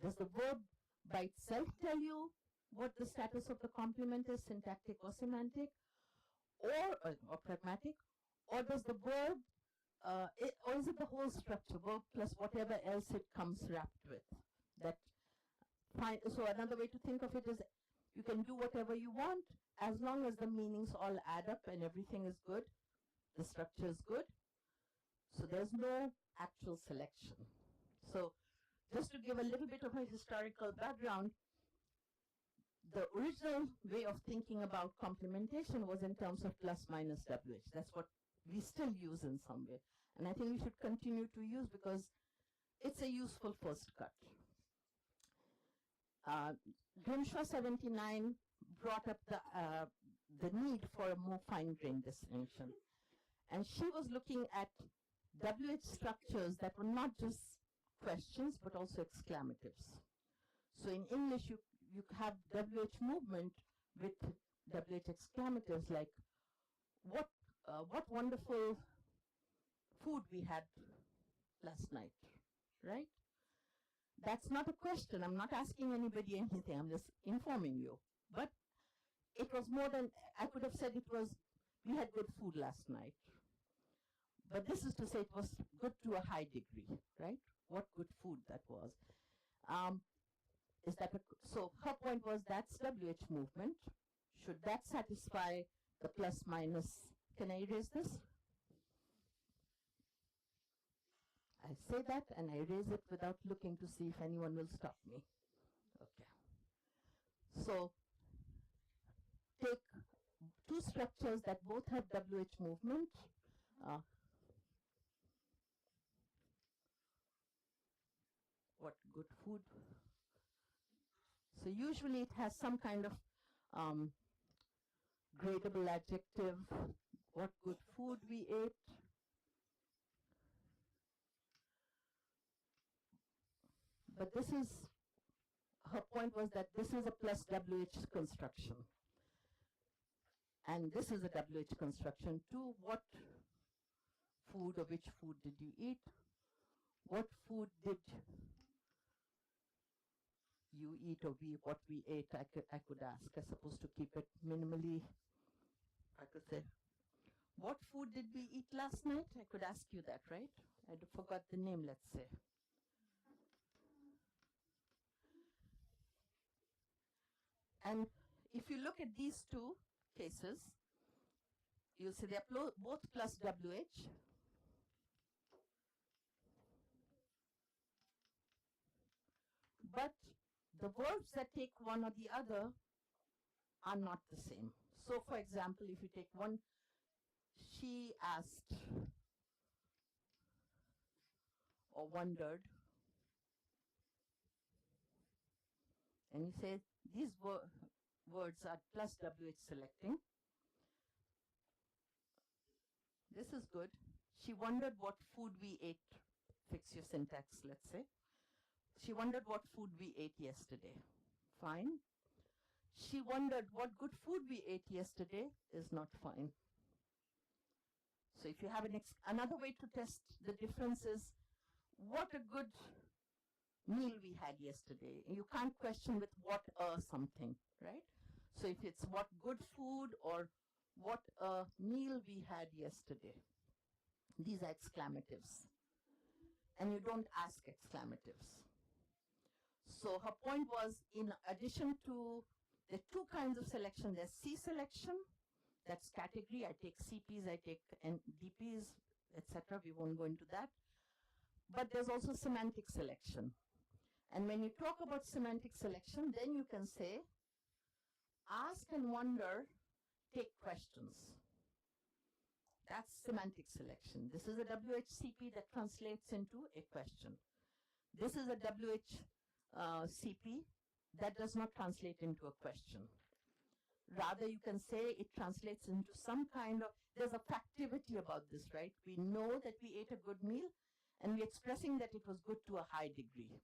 Does the verb by itself tell you what the status of the complement is, syntactic or semantic, or pragmatic? Or does the verb, or is it the whole structure, verb plus whatever else it comes wrapped with? So another way to think of it is, you can do whatever you want as long as the meanings all add up and everything is good, the structure is good. So there's no actual selection. So just to give a little bit of a historical background, the original way of thinking about complementation was in terms of plus minus WH. That's what we still use in some way. And I think we should continue to use, because it's a useful first cut. Grimshaw 79 brought up the need for a more fine-grained distinction. And she was looking at WH structures that were not just questions, but also exclamatives. So in English, you have WH movement with WH exclamatives like, what wonderful food we had last night, right? That's not a question. I'm not asking anybody anything. I'm just informing you. But it was more than, I could have said we had good food last night. But this is to say it was good to a high degree, right? What good food that was. So her point was, that's WH movement. Should that satisfy the plus minus? Can I erase this? I say that and I erase it without looking to see if anyone will stop me. Okay. So take two structures that both have WH movement. What good food? So usually it has some kind of gradable adjective. What good food we ate. But this is, her point was that this is a plus WH construction. And this is a WH construction too. What food, or which food did you eat? What food did you eat, or what we ate? I could ask. I suppose to keep it minimally, I could say, what food did we eat last night? I could ask you that, right? I forgot the name, let's say. And if you look at these two cases, you'll see they're both plus WH. But the verbs that take one or the other are not the same. So for example, if you take one, she asked, or wondered, and you say these words are plus WH selecting. This is good. She wondered what food we ate. Fix your syntax, let's say. She wondered what food we ate yesterday. Fine. She wondered what good food we ate yesterday is not fine. So if you have another way to test the difference is what a good meal we had yesterday. You can't question with what something, right? So if it's what good food or what a meal we had yesterday, these are exclamatives. And you don't ask exclamatives. So her point was, in addition to the two kinds of selection, there's C selection, that's category. I take CPs, I take DPs, etc. We won't go into that. But there's also semantic selection. And when you talk about semantic selection, then you can say, ask and wonder, take questions. That's semantic selection. This is a WHCP that translates into a question. This is a WHCP that does not translate into a question. Rather, you can say it translates into some kind of, there's a factivity about this, right? We know that we ate a good meal, and we're expressing that it was good to a high degree,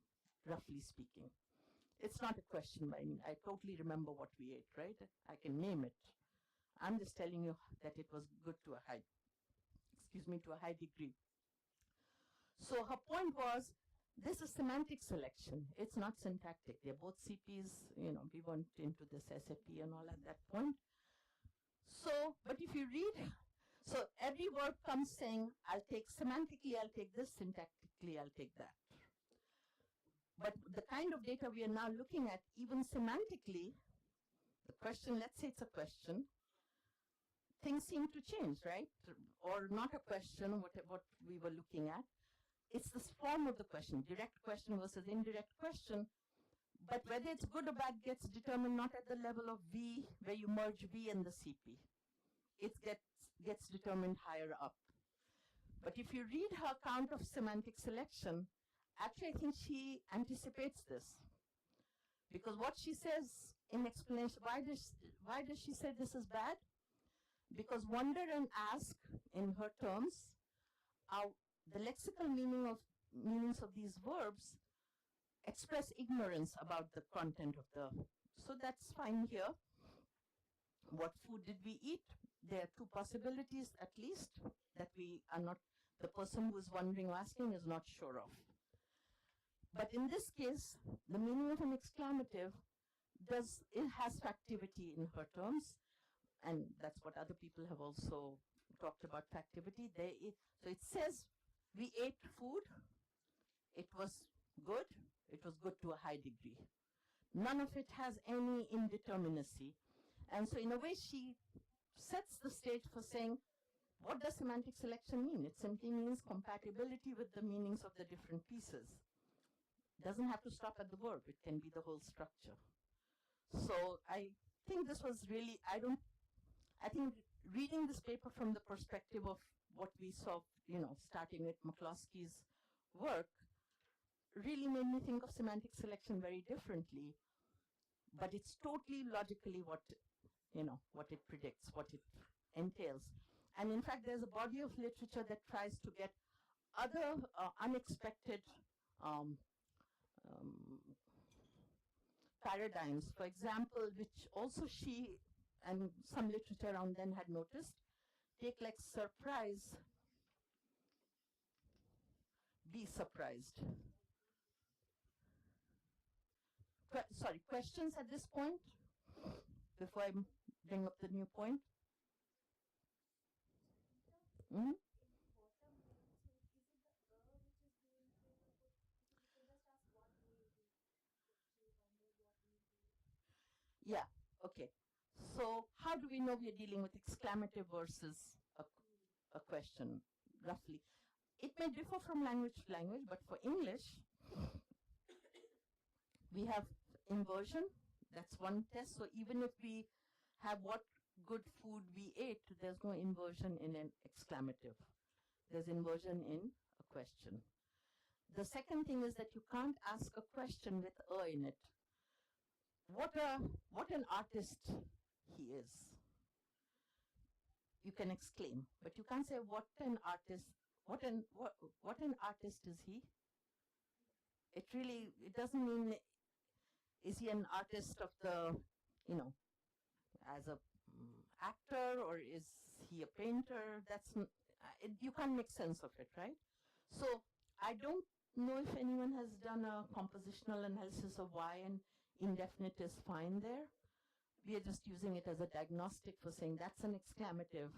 roughly speaking. It's not a question by me. I totally remember what we ate, right? I can name it. I'm just telling you that it was good to a high, to a high degree. So her point was, this is semantic selection. It's not syntactic. They're both CPs, we went into this SAP and all at that point. So, but if you read, so every word comes saying, I'll take semantically, I'll take this, syntactically, I'll take that. But the kind of data we are now looking at, even semantically, the question, let's say it's a question, things seem to change, right? Or not a question, what we were looking at. It's the form of the question, direct question versus indirect question. But whether it's good or bad gets determined not at the level of V, where you merge V and the CP. It gets determined higher up. But if you read her account of semantic selection, actually I think she anticipates this. Because what she says in explanation, why does she say this is bad? Because wonder and ask, in her terms, are the lexical meanings of these verbs express ignorance about the content of the. So that's fine here. What food did we eat? There are two possibilities at least that we are not, the person who is wondering or asking is not sure of. But in this case, the meaning of an exclamative it has factivity in her terms, and that's what other people have also talked about factivity. So it says, we ate food, it was good to a high degree. None of it has any indeterminacy. And so in a way she sets the stage for saying, what does semantic selection mean? It simply means compatibility with the meanings of the different pieces. It doesn't have to stop at the verb, it can be the whole structure. So I think this was really, I think reading this paper from the perspective of what we saw, starting with McCloskey's work, really made me think of semantic selection very differently. But it's totally logically what it predicts, what it entails. And in fact, there's a body of literature that tries to get other unexpected paradigms, for example, which also she and some literature around then had noticed, take like surprise, be surprised. Questions at this point, before I bring up the new point? Mm-hmm. Yeah, okay. So how do we know we are dealing with exclamative versus a question, roughly? It may differ from language to language, but for English, we have inversion. That's one test. So even if we have what good food we ate, there's no inversion in an exclamative. There's inversion in a question. The second thing is that you can't ask a question with a in it. What an artist he is. You can exclaim, but you can't say what an artist is he. It doesn't mean is he an artist of the, as a actor, or is he a painter? You can't make sense of it, right? So I don't know if anyone has done a compositional analysis of why an indefinite is fine there. We are just using it as a diagnostic for saying that's an exclamative.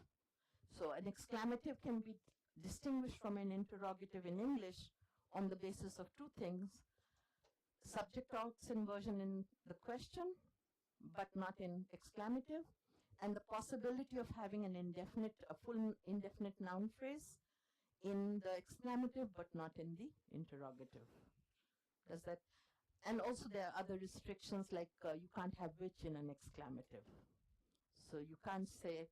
So an exclamative can be distinguished from an interrogative in English on the basis of two things: subject-aux inversion in the question, but not in exclamative, and the possibility of having a full indefinite noun phrase in the exclamative, but not in the interrogative. Does that? And also there are other restrictions, like you can't have which in an exclamative. So you can't say,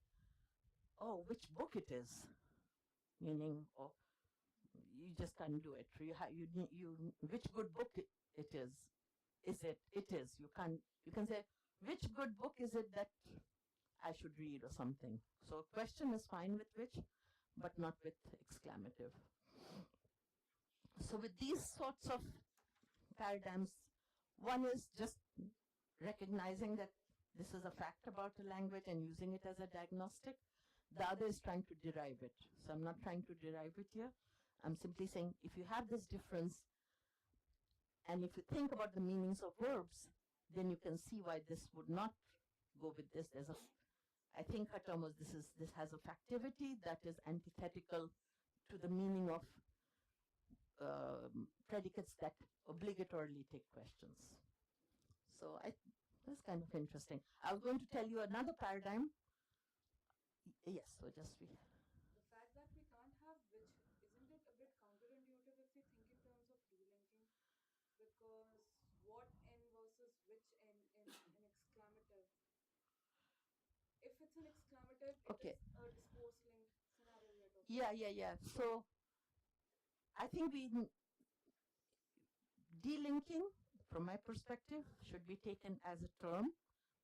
oh, which book it is, meaning, oh, you just can't do it. Which good book it is. Is it? It is. You can say, which good book is it that I should read, or something. So question is fine with which, but not with exclamative. So with these sorts of paradigms, one is just recognizing that this is a fact about a language and using it as a diagnostic. The other is trying to derive it. So I'm not trying to derive it here. I'm simply saying, if you have this difference, and if you think about the meanings of verbs, then you can see why this would not go with this. I think her term was, this has a factivity that is antithetical to the meaning of predicates that obligatorily take questions. So that's kind of interesting. I was going to tell you another paradigm. Yes, so just The fact that we can't have which, isn't it a bit counterintuitive if we think in terms of delinking? Because what n versus which n in an exclamative? If it's an exclamative, Okay. it is a discourse linked scenario we are talking Yeah. So I think delinking, from my perspective, should be taken as a term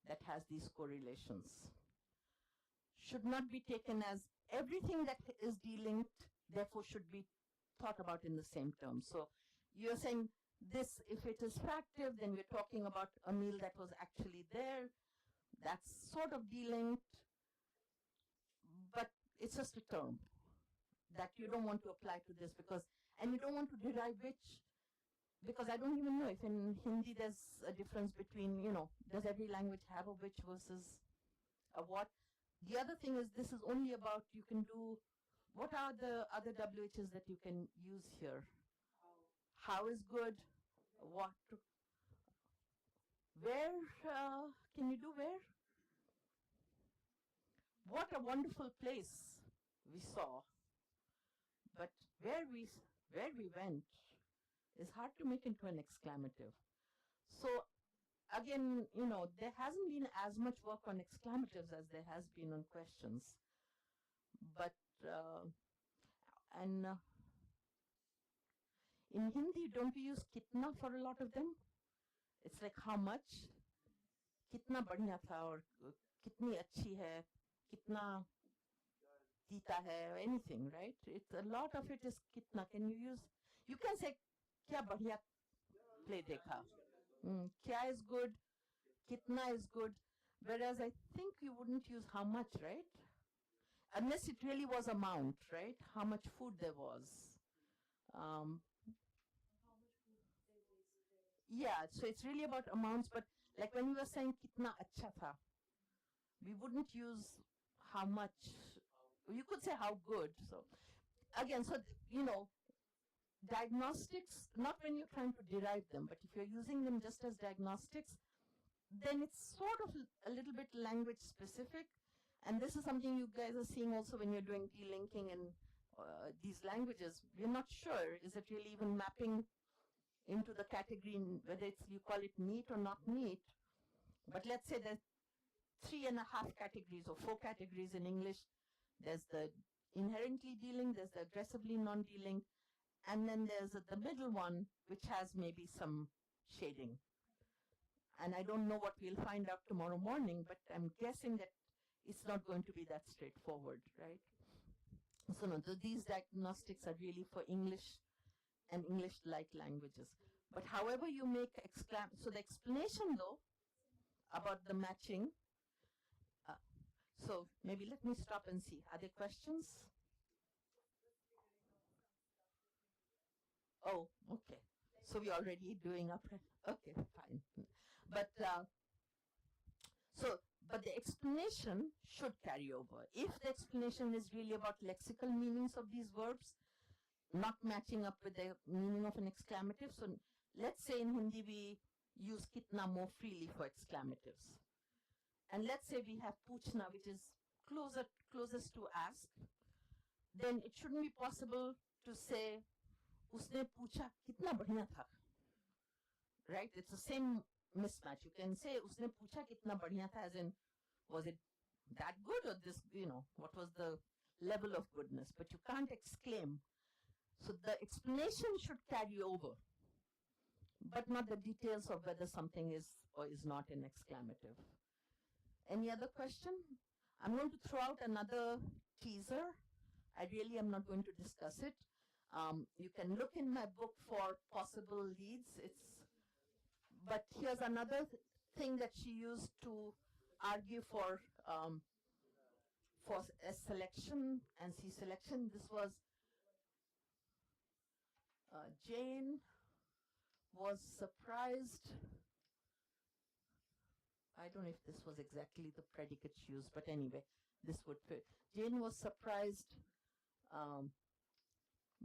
that has these correlations. Should not be taken as everything that is delinked, therefore should be thought about in the same terms. So you're saying this, if it is factive, then we're talking about a meal that was actually there. That's sort of delinked, but it's just a term that you don't want to apply to this, and you don't want to derive which, because I don't even know if in Hindi there's a difference between, does every language have a which versus a what? The other thing is, this is only about, you can do, what are the other WHs that you can use here? How is good? What? Where? Can you do where? What a wonderful place we saw. But where we went is hard to make into an exclamative. So again, there hasn't been as much work on exclamatives as there has been on questions. But in Hindi, don't we use kitna for a lot of them? It's like how much? Kitna badhiya tha, or kitni achhi hai, kitna tita hai, or anything, right? It's a lot of it is kitna. You can say kya badhiya play dekha. Kya is good, kitna is good, whereas I think you wouldn't use how much, right? Unless it really was amount, right? How much food there was. How much food they wasted. Yeah, so it's really about amounts, but like when we were saying kitna acha tha, we wouldn't use how much. You could say how good. So again, diagnostics, not when you're trying to derive them, but if you're using them just as diagnostics, then it's sort of a little bit language specific. And this is something you guys are seeing also when you're doing delinking in these languages. We're not sure, is it really even mapping into the category, whether you call it neat or not neat. But let's say there's 3.5 categories or 4 categories in English. There's the inherently dealing, there's the aggressively non-dealing, and then there's the middle one, which has maybe some shading. And I don't know what we'll find out tomorrow morning, but I'm guessing that it's not going to be that straightforward, right? So no, these diagnostics are really for English and English-like languages. But however you make so the explanation though about the matching, so maybe let me stop and see. Are there questions? Oh, okay. So we're already doing up. Okay, fine. But but the explanation should carry over. If the explanation is really about lexical meanings of these verbs, not matching up with the meaning of an exclamative. So let's say in Hindi we use kitna more freely for exclamatives. And let's say we have puchna, which is closest to ask. Then it shouldn't be possible to say उसने पूछा कितना बढ़िया था, right? It's the same mismatch. You can say उसने पूछा कितना बढ़िया था, as in was it that good, or this, what was the level of goodness? But you can't exclaim. So the explanation should carry over, but not the details of whether something is or is not an exclamative. Any other question? I'm going to throw out another teaser. I really am not going to discuss it. You can look in my book for possible leads. But here's another thing that she used to argue for S selection and C selection. This was Jane was surprised. I don't know if this was exactly the predicate she used, but anyway, this would fit. Jane was surprised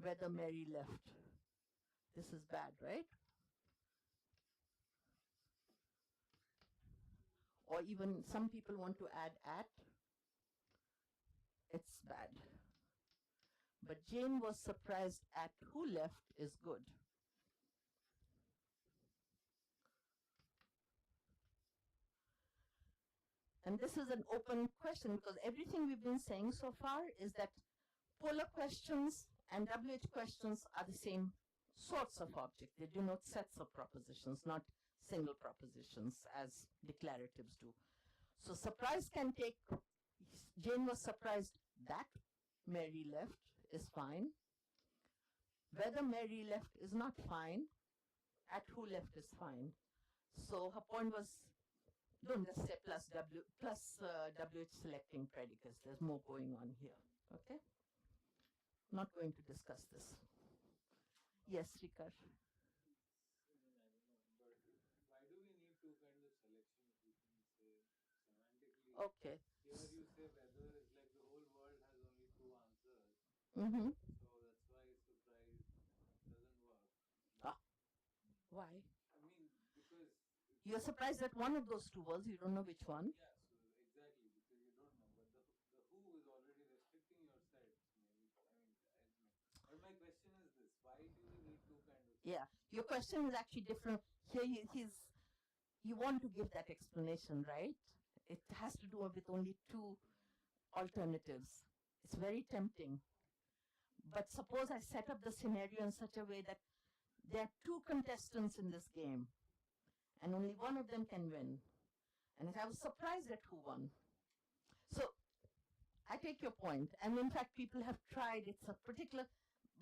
whether Mary left. This is bad, right? Or even some people want to add at. It's bad. But Jane was surprised at who left is good. And this is an open question, because everything we've been saying so far is that polar questions and WH questions are the same sorts of object. They denote sets of propositions, not single propositions as declaratives do. So surprise can take, Jane was surprised that Mary left is fine. Whether Mary left is not fine. At who left is fine. So her point was, don't just say plus WH selecting predicates. There's more going on here. Okay? Not going to discuss this. Yes, Rikar. Why do we need two kinds of selection if we can say semantically? Okay. Here you say whether is like the whole world has only two answers. Mm-hmm. So that's why surprise doesn't work. Why? I mean, because You're surprised at one of those two words. You don't know which one. yeah, so exactly, because you don't know. But the who is already restricting your sets. Maybe but my question is this: why do we need two kinds of? Yeah, your question is actually different. Here you want to give that explanation, right? It has to do with only two alternatives. It's very tempting. But suppose I set up the scenario in such a way that there are two contestants in this game, and only one of them can win. And I was surprised at who won. So I take your point. And in fact, people have tried. It's a particular,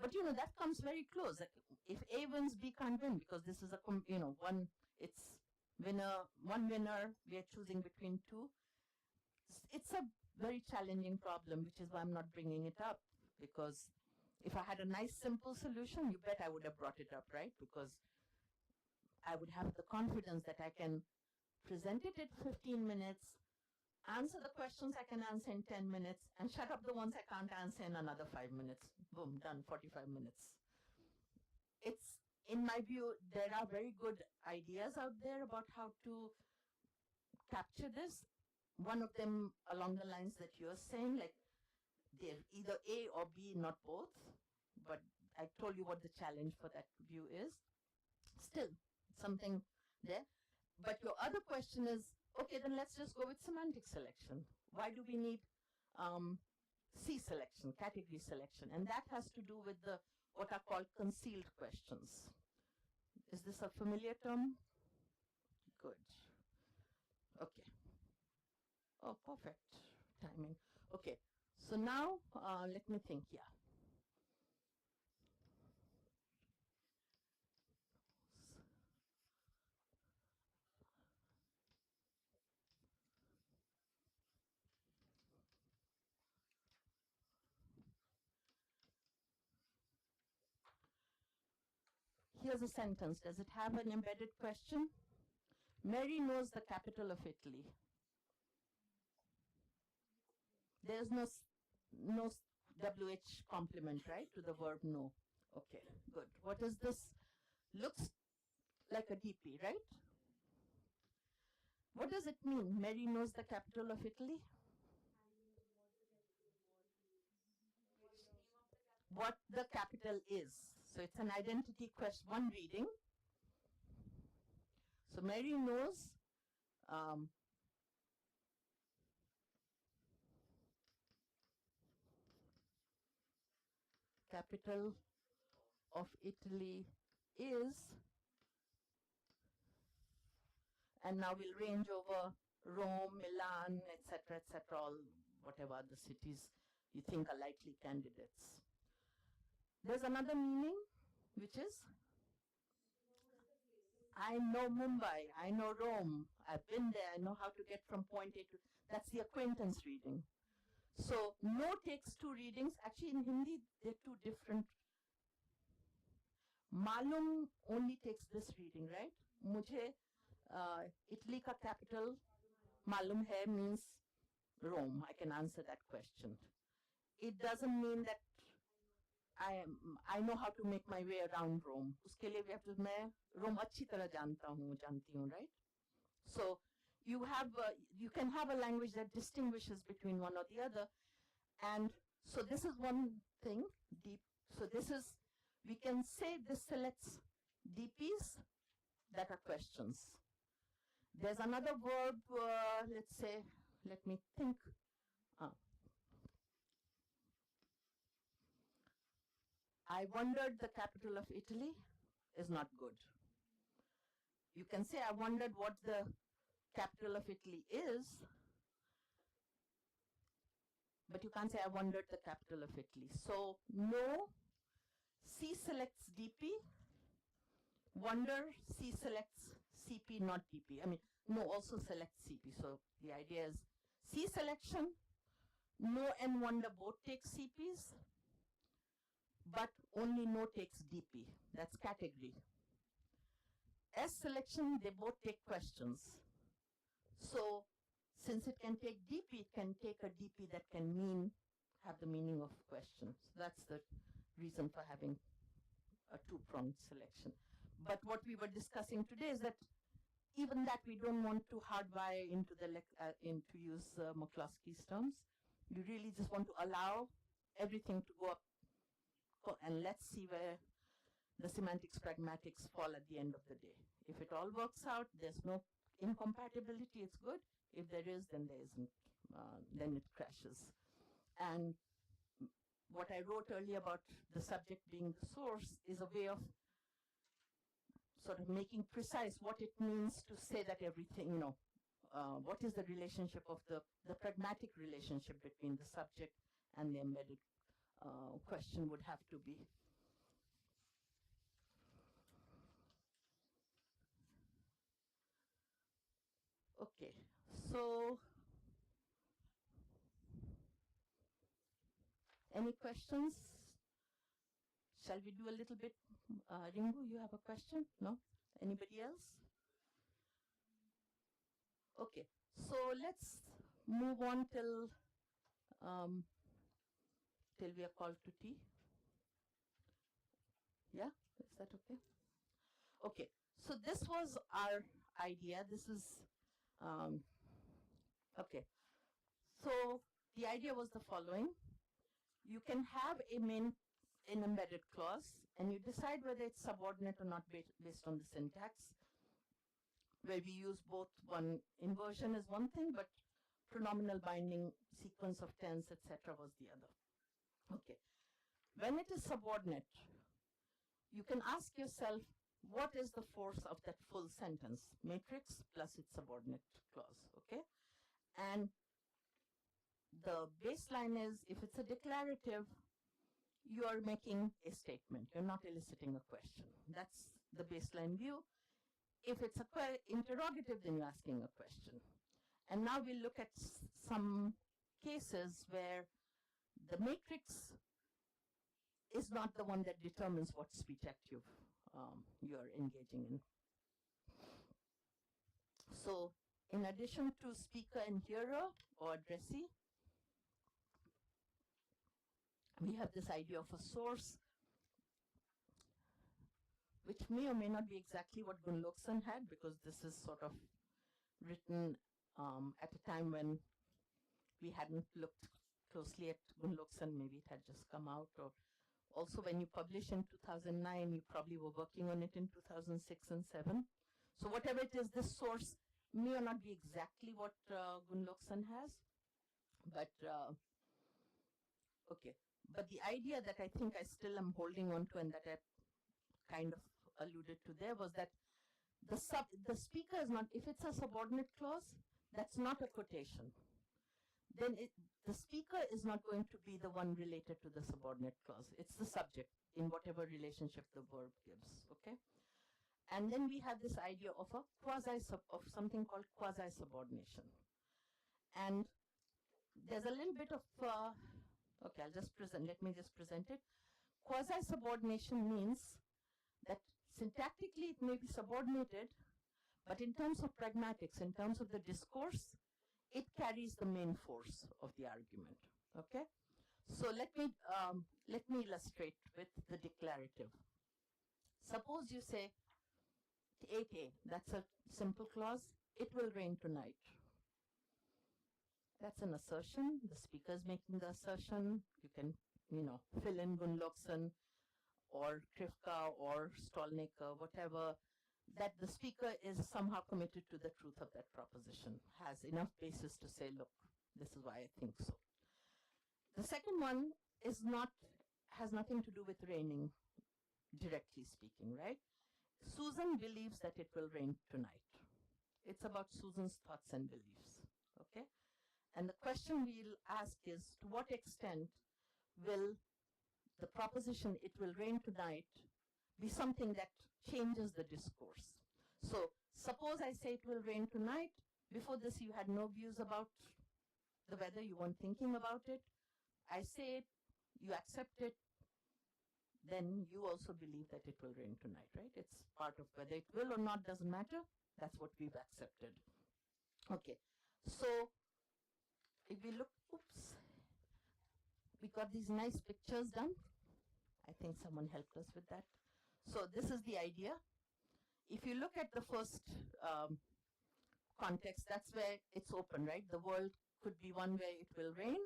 but that comes very close. Like if A wins, B can't win, because this is one, it's one winner, we are choosing between two. It's a very challenging problem, which is why I'm not bringing it up, because if I had a nice simple solution, you bet I would have brought it up, right? Because I would have the confidence that I can present it in 15 minutes, answer the questions I can answer in 10 minutes, and shut up the ones I can't answer in another 5 minutes. Boom, done, 45 minutes. It's, in my view, there are very good ideas out there about how to capture this. One of them along the lines that you're saying, like they're either A or B, not both. But I told you what the challenge for that view is. Still, something there. But your other question is, okay, then let's just go with semantic selection. Why do we need C selection, category selection, and that has to do with the what are called concealed questions. Is this a familiar term? Good. Okay. Oh, perfect timing. Okay. So now let me think. Yeah. Here's a sentence. Does it have an embedded question? Mary knows the capital of Italy. There's no WH complement, right, to the verb know. Okay, good. What is this? Looks like a DP, right? What does it mean? Mary knows the capital of Italy? What the capital is. So it's an identity question, one reading. So Mary knows capital of Italy is, and now we'll range over Rome, Milan, etc., all whatever other cities you think are likely candidates. There's another meaning, which is I know Mumbai, I know Rome, I've been there, I know how to get from point A to, that's the acquaintance reading. So no takes two readings. Actually in Hindi, they're two different. Malum only takes this reading, right? Mujhe Italy ka capital malum hai means Rome. I can answer that question. It doesn't mean that I know how to make my way around Rome. उसके लिए भी आप मैं Rome अच्छी तरह जानती हूँ, right? So you can have a language that distinguishes between one or the other, and so this is one thing deep. So this is, we can say this selects DPs that are questions. There's another verb. Let's say, let me think. I wondered the capital of Italy is not good. You can say I wondered what the capital of Italy is, but you can't say I wondered the capital of Italy. So no, C selects DP. Wonder, C selects CP, not DP. I mean, no also selects CP. So the idea is C selection, no and wonder both take CPs, but only no takes DP. That's category. S selection, they both take questions. So since it can take DP, it can take a DP that can have the meaning of question. So that's the reason for having a two-pronged selection. But what we were discussing today is that even that we don't want to hardwire into use McCloskey's terms. You really just want to allow everything to go up, and let's see where the semantics pragmatics fall at the end of the day. If it all works out, there's no incompatibility, it's good. If there is, then there isn't. Then it crashes. And what I wrote earlier about the subject being the source is a way of sort of making precise what it means to say that everything, what is the relationship of the pragmatic relationship between the subject and the embedded question would have to be. Okay, so any questions? Shall we do a little bit? Ringu, you have a question? No? Anybody else? Okay, so let's move on till we are called to tea. Yeah, is that okay? Okay, so this was our idea. This is, okay. So the idea was the following. You can have an embedded clause, and you decide whether it's subordinate or not based on the syntax, where we use both one inversion is one thing, but pronominal binding, sequence of tense, etc. was the other. Okay. When it is subordinate, you can ask yourself, what is the force of that full sentence? Matrix plus its subordinate clause, okay? And the baseline is, if it's a declarative, you are making a statement. You're not eliciting a question. That's the baseline view. If it's a interrogative, then you're asking a question. And now we'll look at some cases where the matrix is not the one that determines what speech act you're engaging in. So in addition to speaker and hearer or addressee, we have this idea of a source, which may or may not be exactly what Gunloksan had, because this is sort of written at a time when we hadn't looked closely at Gunloksan. Maybe it had just come out, or also when you publish in 2009, you probably were working on it in 2006 and 7. So whatever it is, this source may or not be exactly what Gunloksan has, but okay. But the idea that I think I still am holding on to, and that I kind of alluded to there, was that the speaker is not, if it's a subordinate clause, that's not a quotation. Then the speaker is not going to be the one related to the subordinate clause. It's the subject in whatever relationship the verb gives, okay? And then we have this idea of something called quasi-subordination. And there's a little bit of, okay, let me just present it. Quasi-subordination means that syntactically it may be subordinated, but in terms of pragmatics, in terms of the discourse, it carries the main force of the argument, okay? So let me illustrate with the declarative. Suppose you say, 8A, that's a simple clause, it will rain tonight. That's an assertion. The speaker is making the assertion. You can, fill in Gunloksan or Krivka or Stolniker, whatever, that the speaker is somehow committed to the truth of that proposition, has enough basis to say, look, this is why I think so. The second one has nothing to do with raining, directly speaking, right? Susan believes that it will rain tonight. It's about Susan's thoughts and beliefs, okay? And the question we'll ask is, to what extent will the proposition, it will rain tonight, be something that changes the discourse? So suppose I say it will rain tonight. Before this, you had no views about the weather. You weren't thinking about it. I say it, you accept it, then you also believe that it will rain tonight, right? It's part of whether it will or not, doesn't matter. That's what we've accepted. Okay, so if we look, we got these nice pictures done. I think someone helped us with that. So this is the idea. If you look at the first context, that's where it's open, right? The world could be one where it will rain,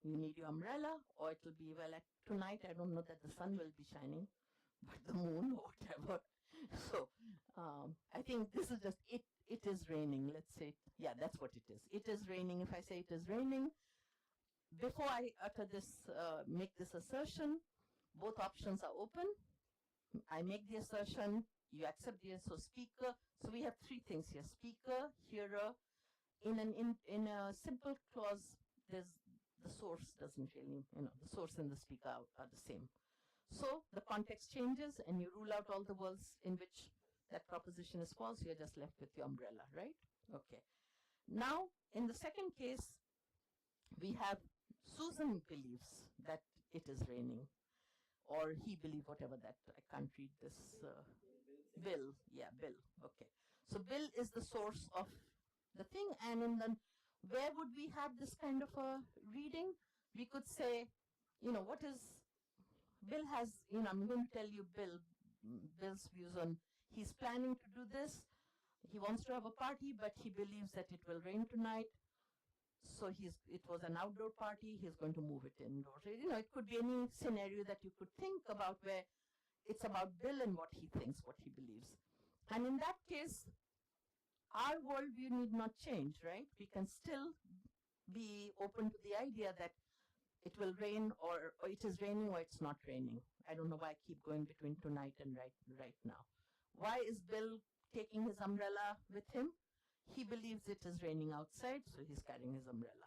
you need your umbrella, or it will be, well, tonight I don't know that the sun will be shining, but the moon or whatever. So I think this is just, it is raining, let's say. Yeah, that's what it is. It is raining. If I say it is raining, before I utter this, make this assertion, both options are open. I make the assertion, you accept the so speaker. So we have three things here: speaker, hearer. In a simple clause, the source doesn't really, the source and the speaker are the same. So the context changes, and you rule out all the worlds in which that proposition is false. You're just left with your umbrella, right? Okay. Now, in the second case, we have Susan believes that it is raining, or he believes whatever that, I can't read this. Bill, yeah, Bill, okay. So Bill is the source of the thing, and where would we have this kind of a reading? We could say, what is, Bill has, I'm going to tell you Bill's views on, he's planning to do this, he wants to have a party, but he believes that it will rain tonight. So it was an outdoor party, he's going to move it indoors. It could be any scenario that you could think about where it's about Bill and what he thinks, what he believes. And in that case, our worldview need not change, right? We can still be open to the idea that it will rain or it is raining or it's not raining. I don't know why I keep going between tonight and right now. Why is Bill taking his umbrella with him? He believes it is raining outside, so he's carrying his umbrella.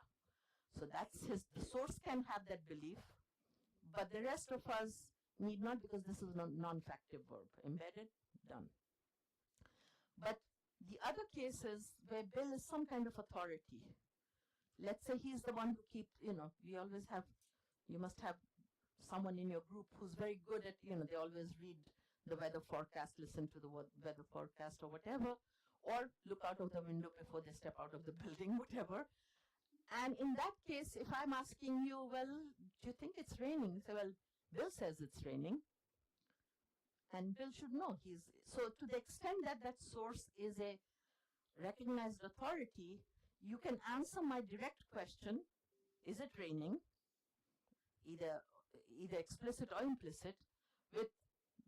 So that's the source can have that belief, but the rest of us need not, because this is a non-factive verb. Embedded, done. But the other cases where Bill is some kind of authority. Let's say he's the one who keeps, we always have, you must have someone in your group who's very good at, they always read the weather forecast, listen to the weather forecast or whatever, or look out of the window before they step out of the building, whatever. And in that case, if I'm asking you, well, do you think it's raining? You say, well, Bill says it's raining. And Bill should know. So to the extent that that source is a recognized authority, you can answer my direct question, is it raining? Either explicit or implicit, with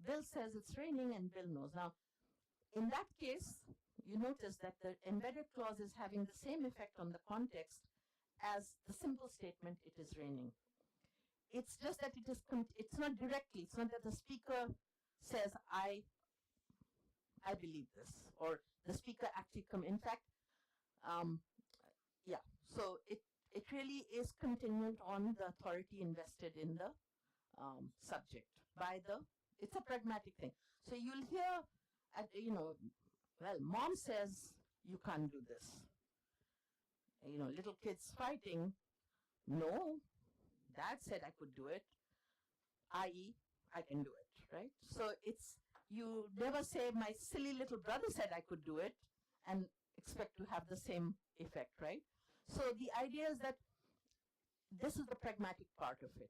Bill says it's raining and Bill knows. Now, in that case, you notice that the embedded clause is having the same effect on the context as the simple statement, it is raining. It's just that it's not directly, it's not that the speaker says, I believe this, or the speaker actually in fact, yeah, so it really is contingent on the authority invested in the subject it's a pragmatic thing. So you'll hear, well, mom says you can't do this. Little kids fighting, no, dad said I could do it, i.e., I can do it, right? So you never say my silly little brother said I could do it and expect to have the same effect, right? So the idea is that this is the pragmatic part of it.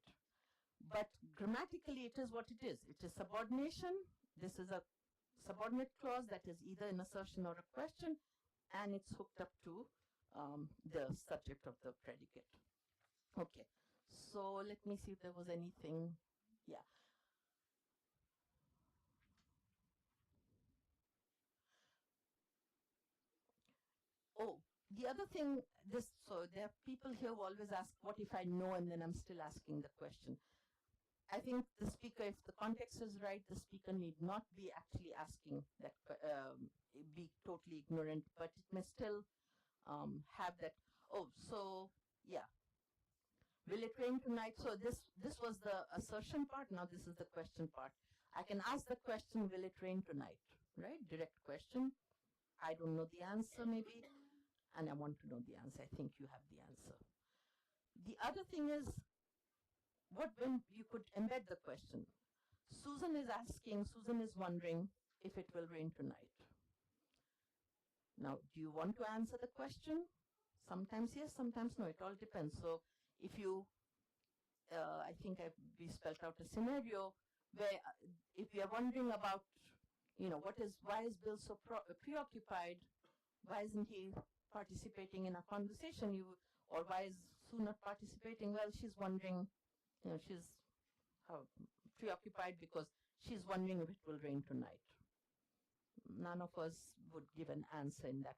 But grammatically, it is what it is. It is subordination. This is a subordinate clause that is either an assertion or a question, and it's hooked up to the subject of the predicate. Okay, so let me see if there was anything. Yeah. Oh, the other thing, so there are people here who always ask, what if I know and then I'm still asking the question? I think the speaker, if the context is right, the speaker need not be actually asking that, be totally ignorant, but it may still have that, oh, so, yeah. Will it rain tonight? So this was the assertion part, now this is the question part. I can ask the question, will it rain tonight? Right? Direct question. I don't know the answer maybe, and I want to know the answer. I think you have the answer. The other thing is, when you could embed the question. Susan is wondering if it will rain tonight. Now, do you want to answer the question? Sometimes yes, sometimes no. It all depends. So if you, I think we spelled out a scenario where if you are wondering about, why is Bill so preoccupied? Why isn't he participating in a conversation? Or why is Sue not participating? Well, she's wondering, she's preoccupied because she's wondering if it will rain tonight. None of us would give an answer in that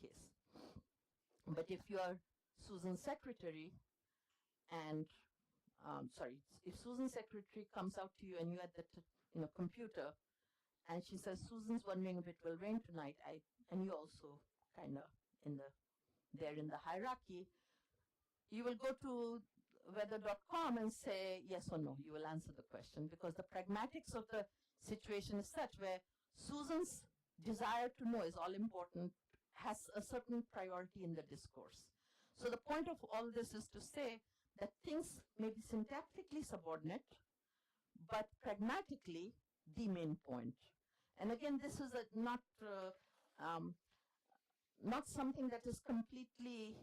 case. But if you are Susan's secretary and, if Susan's secretary comes out to you and you're at the computer and she says, Susan's wondering if it will rain tonight, and you also kind of in the hierarchy, you will go to weather.com and say yes or no. You will answer the question because the pragmatics of the situation is such where Susan's desire to know is all important, has a certain priority in the discourse. So the point of all this is to say that things may be syntactically subordinate, but pragmatically the main point. And again, this is not something that is completely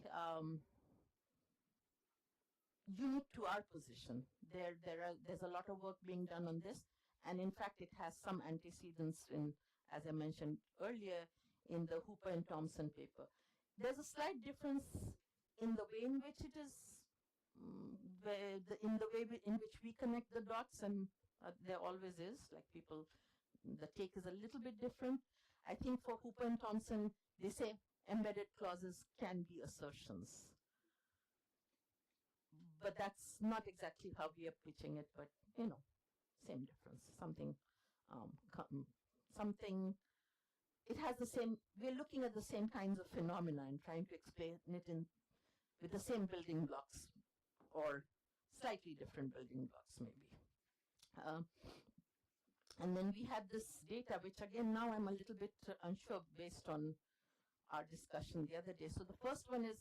unique to our position. There's a lot of work being done on this, and in fact, it has some antecedents in, as I mentioned earlier, in the Hooper and Thompson paper. There's a slight difference in the way in which it is, in the way in which we connect the dots, and there always is, like the take is a little bit different. I think for Hooper and Thompson, they say embedded clauses can be assertions. But that's not exactly how we are pitching it, but same difference. Something, it has the same, we're looking at the same kinds of phenomena and trying to explain it with the same building blocks or slightly different building blocks, maybe. Um, and then we have this data, which again, now I'm a little bit unsure based on our discussion the other day. So the first one is,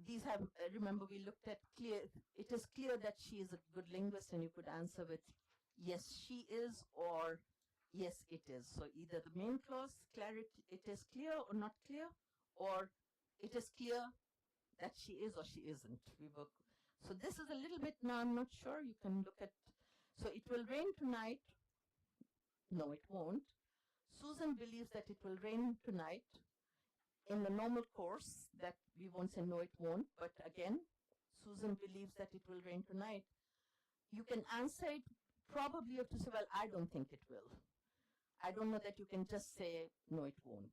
these have, remember we looked at it is clear that she is a good linguist, and you could answer with yes, she is, or yes, it is. So either the main clause, clarity, it is clear or not clear, or it is clear that she is or she isn't. So this is a little bit, now I'm not sure, you can look at, so it will rain tonight. No, it won't. Susan believes that it will rain tonight. In the normal course, that we won't say no, it won't, but again, Susan believes that it will rain tonight. You can answer it, probably you have to say, well, I don't think it will. I don't know that you can just say, no, it won't.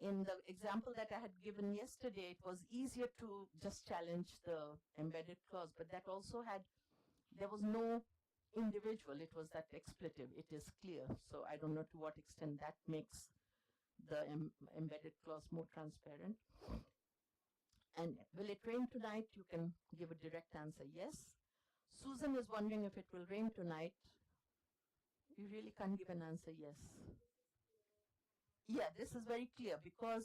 In the example that I had given yesterday, it was easier to just challenge the embedded clause, but that also there was no individual, it was that expletive, it is clear. So I don't know to what extent that makes the embedded clause more transparent. And will it rain tonight? You can give a direct answer, yes. Susan is wondering if it will rain tonight. You really can't give an answer, yes. Yeah, this is very clear, because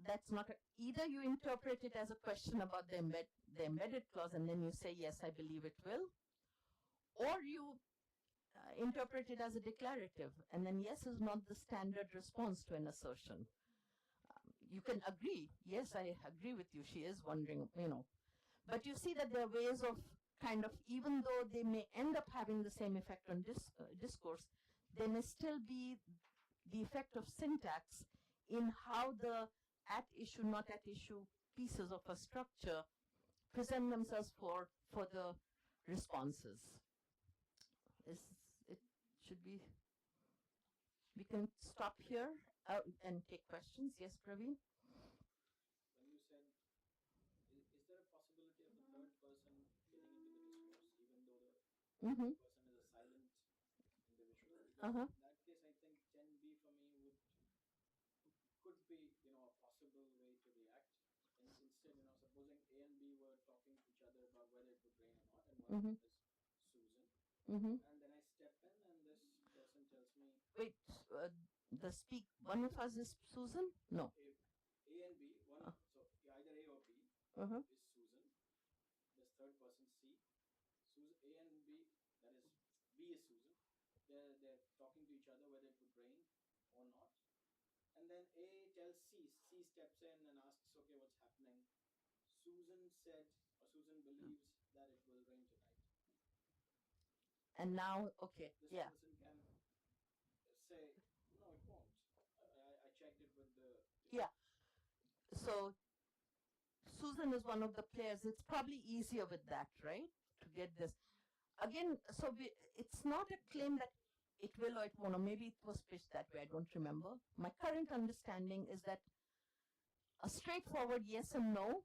that's not either you interpret it as a question about the embedded clause, and then you say, yes, I believe it will, or you interpret it as a declarative, and then yes is not the standard response to an assertion. You can agree, yes, I agree with you, she is wondering, but you see that there are ways of kind of, even though they may end up having the same effect on discourse, there may still be the effect of syntax in how the at issue, not at issue pieces of a structure present themselves for the responses. It should be, we can stop here and take questions. Yes, Praveen? When you said, is there a possibility of the third person getting into the discourse, even though the Mm-hmm. person is a silent individual? Because Uh-huh. in that case, I think 10b for me could be a possible way to react. And instead, supposing A and B were talking to each other about whether it would rain or not, and one of them is Susan, Mm-hmm. and then I step in, and this person tells me, Wait, one of us is Susan? No. A and B, so either A or B Uh-huh. is Susan. This third person C, A and B, that is B is Susan. They're talking to each other whether it would rain or not. And then A tells C. C steps in and asks, okay, what's happening? Susan said, or Susan believes that it will rain tonight. And now, okay, This yeah. person can say, no, it won't. I checked it with the... Yeah. So Susan is one of the players. It's probably easier with that, right? To get this. Again, so it's not a claim that it will or it won't, or maybe it was pitched that way, I don't remember. My current understanding is that a straightforward yes and no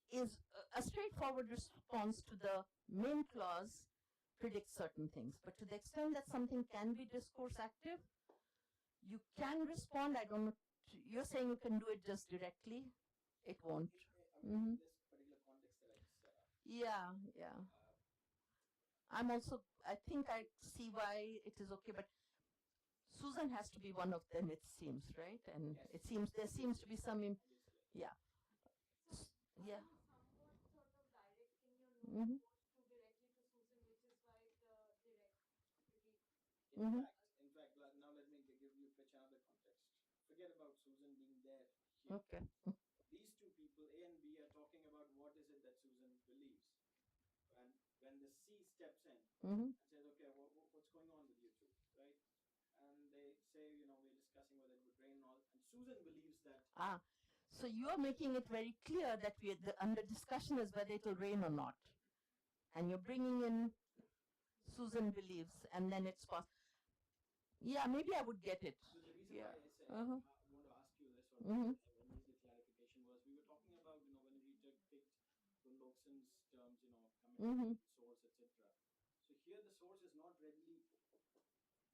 is a straightforward response to the main clause predicts certain things. But to the extent that something can be discourse active, you can respond. I don't know. You're saying you can do it just directly? It won't. In this particular context that I set up. Yeah, yeah. I'm also, I think I see why it is okay, but Susan has to be one of them, it seems, right? And yes. It seems, there seems to be some, yeah. So Yeah. are you somewhat sort of directing your Mm-hmm. approach to directly to Susan, which is why the direct really... Mm-hmm. In fact, now let me pitch another context. Forget about Susan being there here. Okay. These two people, A and B, are talking about what is it that Susan believes. And when the C steps in Mm-hmm. and says, okay, what's going on with you two, right? And they say, we're discussing whether it would rain or not. And Susan believes that... So you are making it very clear that under discussion is whether it will rain or not. And you're bringing in Susan believes, and then it's possible. Yeah, maybe I would get it. So the reason Yeah. why I said Uh-huh. I want to ask you this, or Mm-hmm. I needed the clarification, was we were talking about, when we picked Gun Loksen's terms, Mm-hmm. commitment, source, etc. So here the source is not readily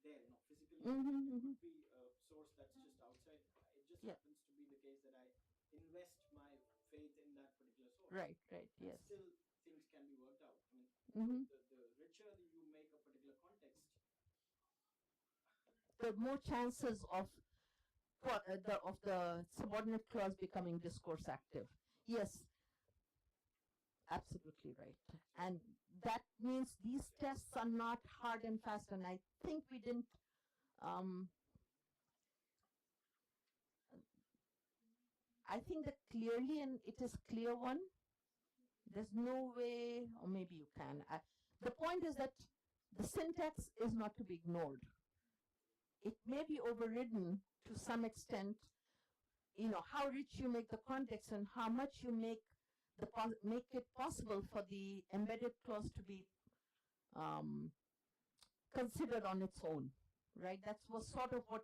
there, physically speaking. Mm-hmm. It Mm-hmm. could be a source that's just outside. It just Yeah. happens to be the case that I invest my faith in that particular source, Right. Right. and Yes. still things can be worked out. I mean, Mm-hmm. the richer you make a particular context. The more chances of the subordinate clause becoming discourse active. Yes, absolutely right. And that means these tests are not hard and fast. And I think we didn't. Um, I think that clearly, and it is clear one. There's no way, or maybe you can. The point is that the syntax is not to be ignored. It may be overridden to some extent. How rich you make the context and how much you make make it possible for the embedded clause to be um, considered on its own, right? That was sort of what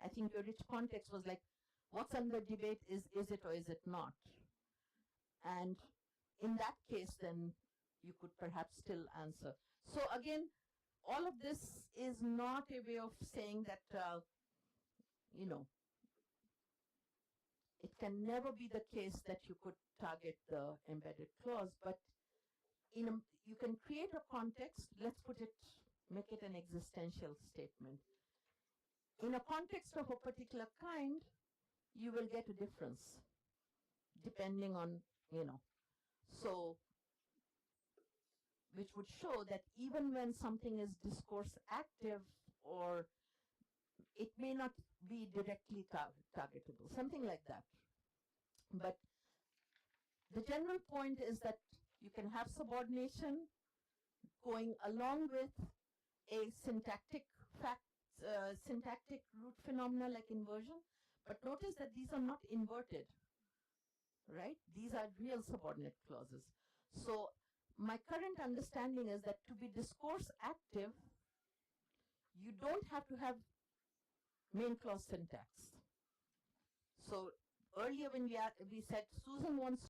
I think your rich context was like, what's under debate is it or is it not? And in that case, then you could perhaps still answer. So again, all of this is not a way of saying that, you know, it can never be the case that you could target the embedded clause, but you can create a context, make it an existential statement. In a context of a particular kind, you will get a difference depending on, so which would show that even when something is discourse active, or it may not be directly targetable, something like that. But the general point is that you can have subordination going along with a syntactic root phenomena like inversion. But notice that these are not inverted, right? These are real subordinate clauses. So my current understanding is that to be discourse active, you don't have to have main clause syntax. So earlier when we said Susan wants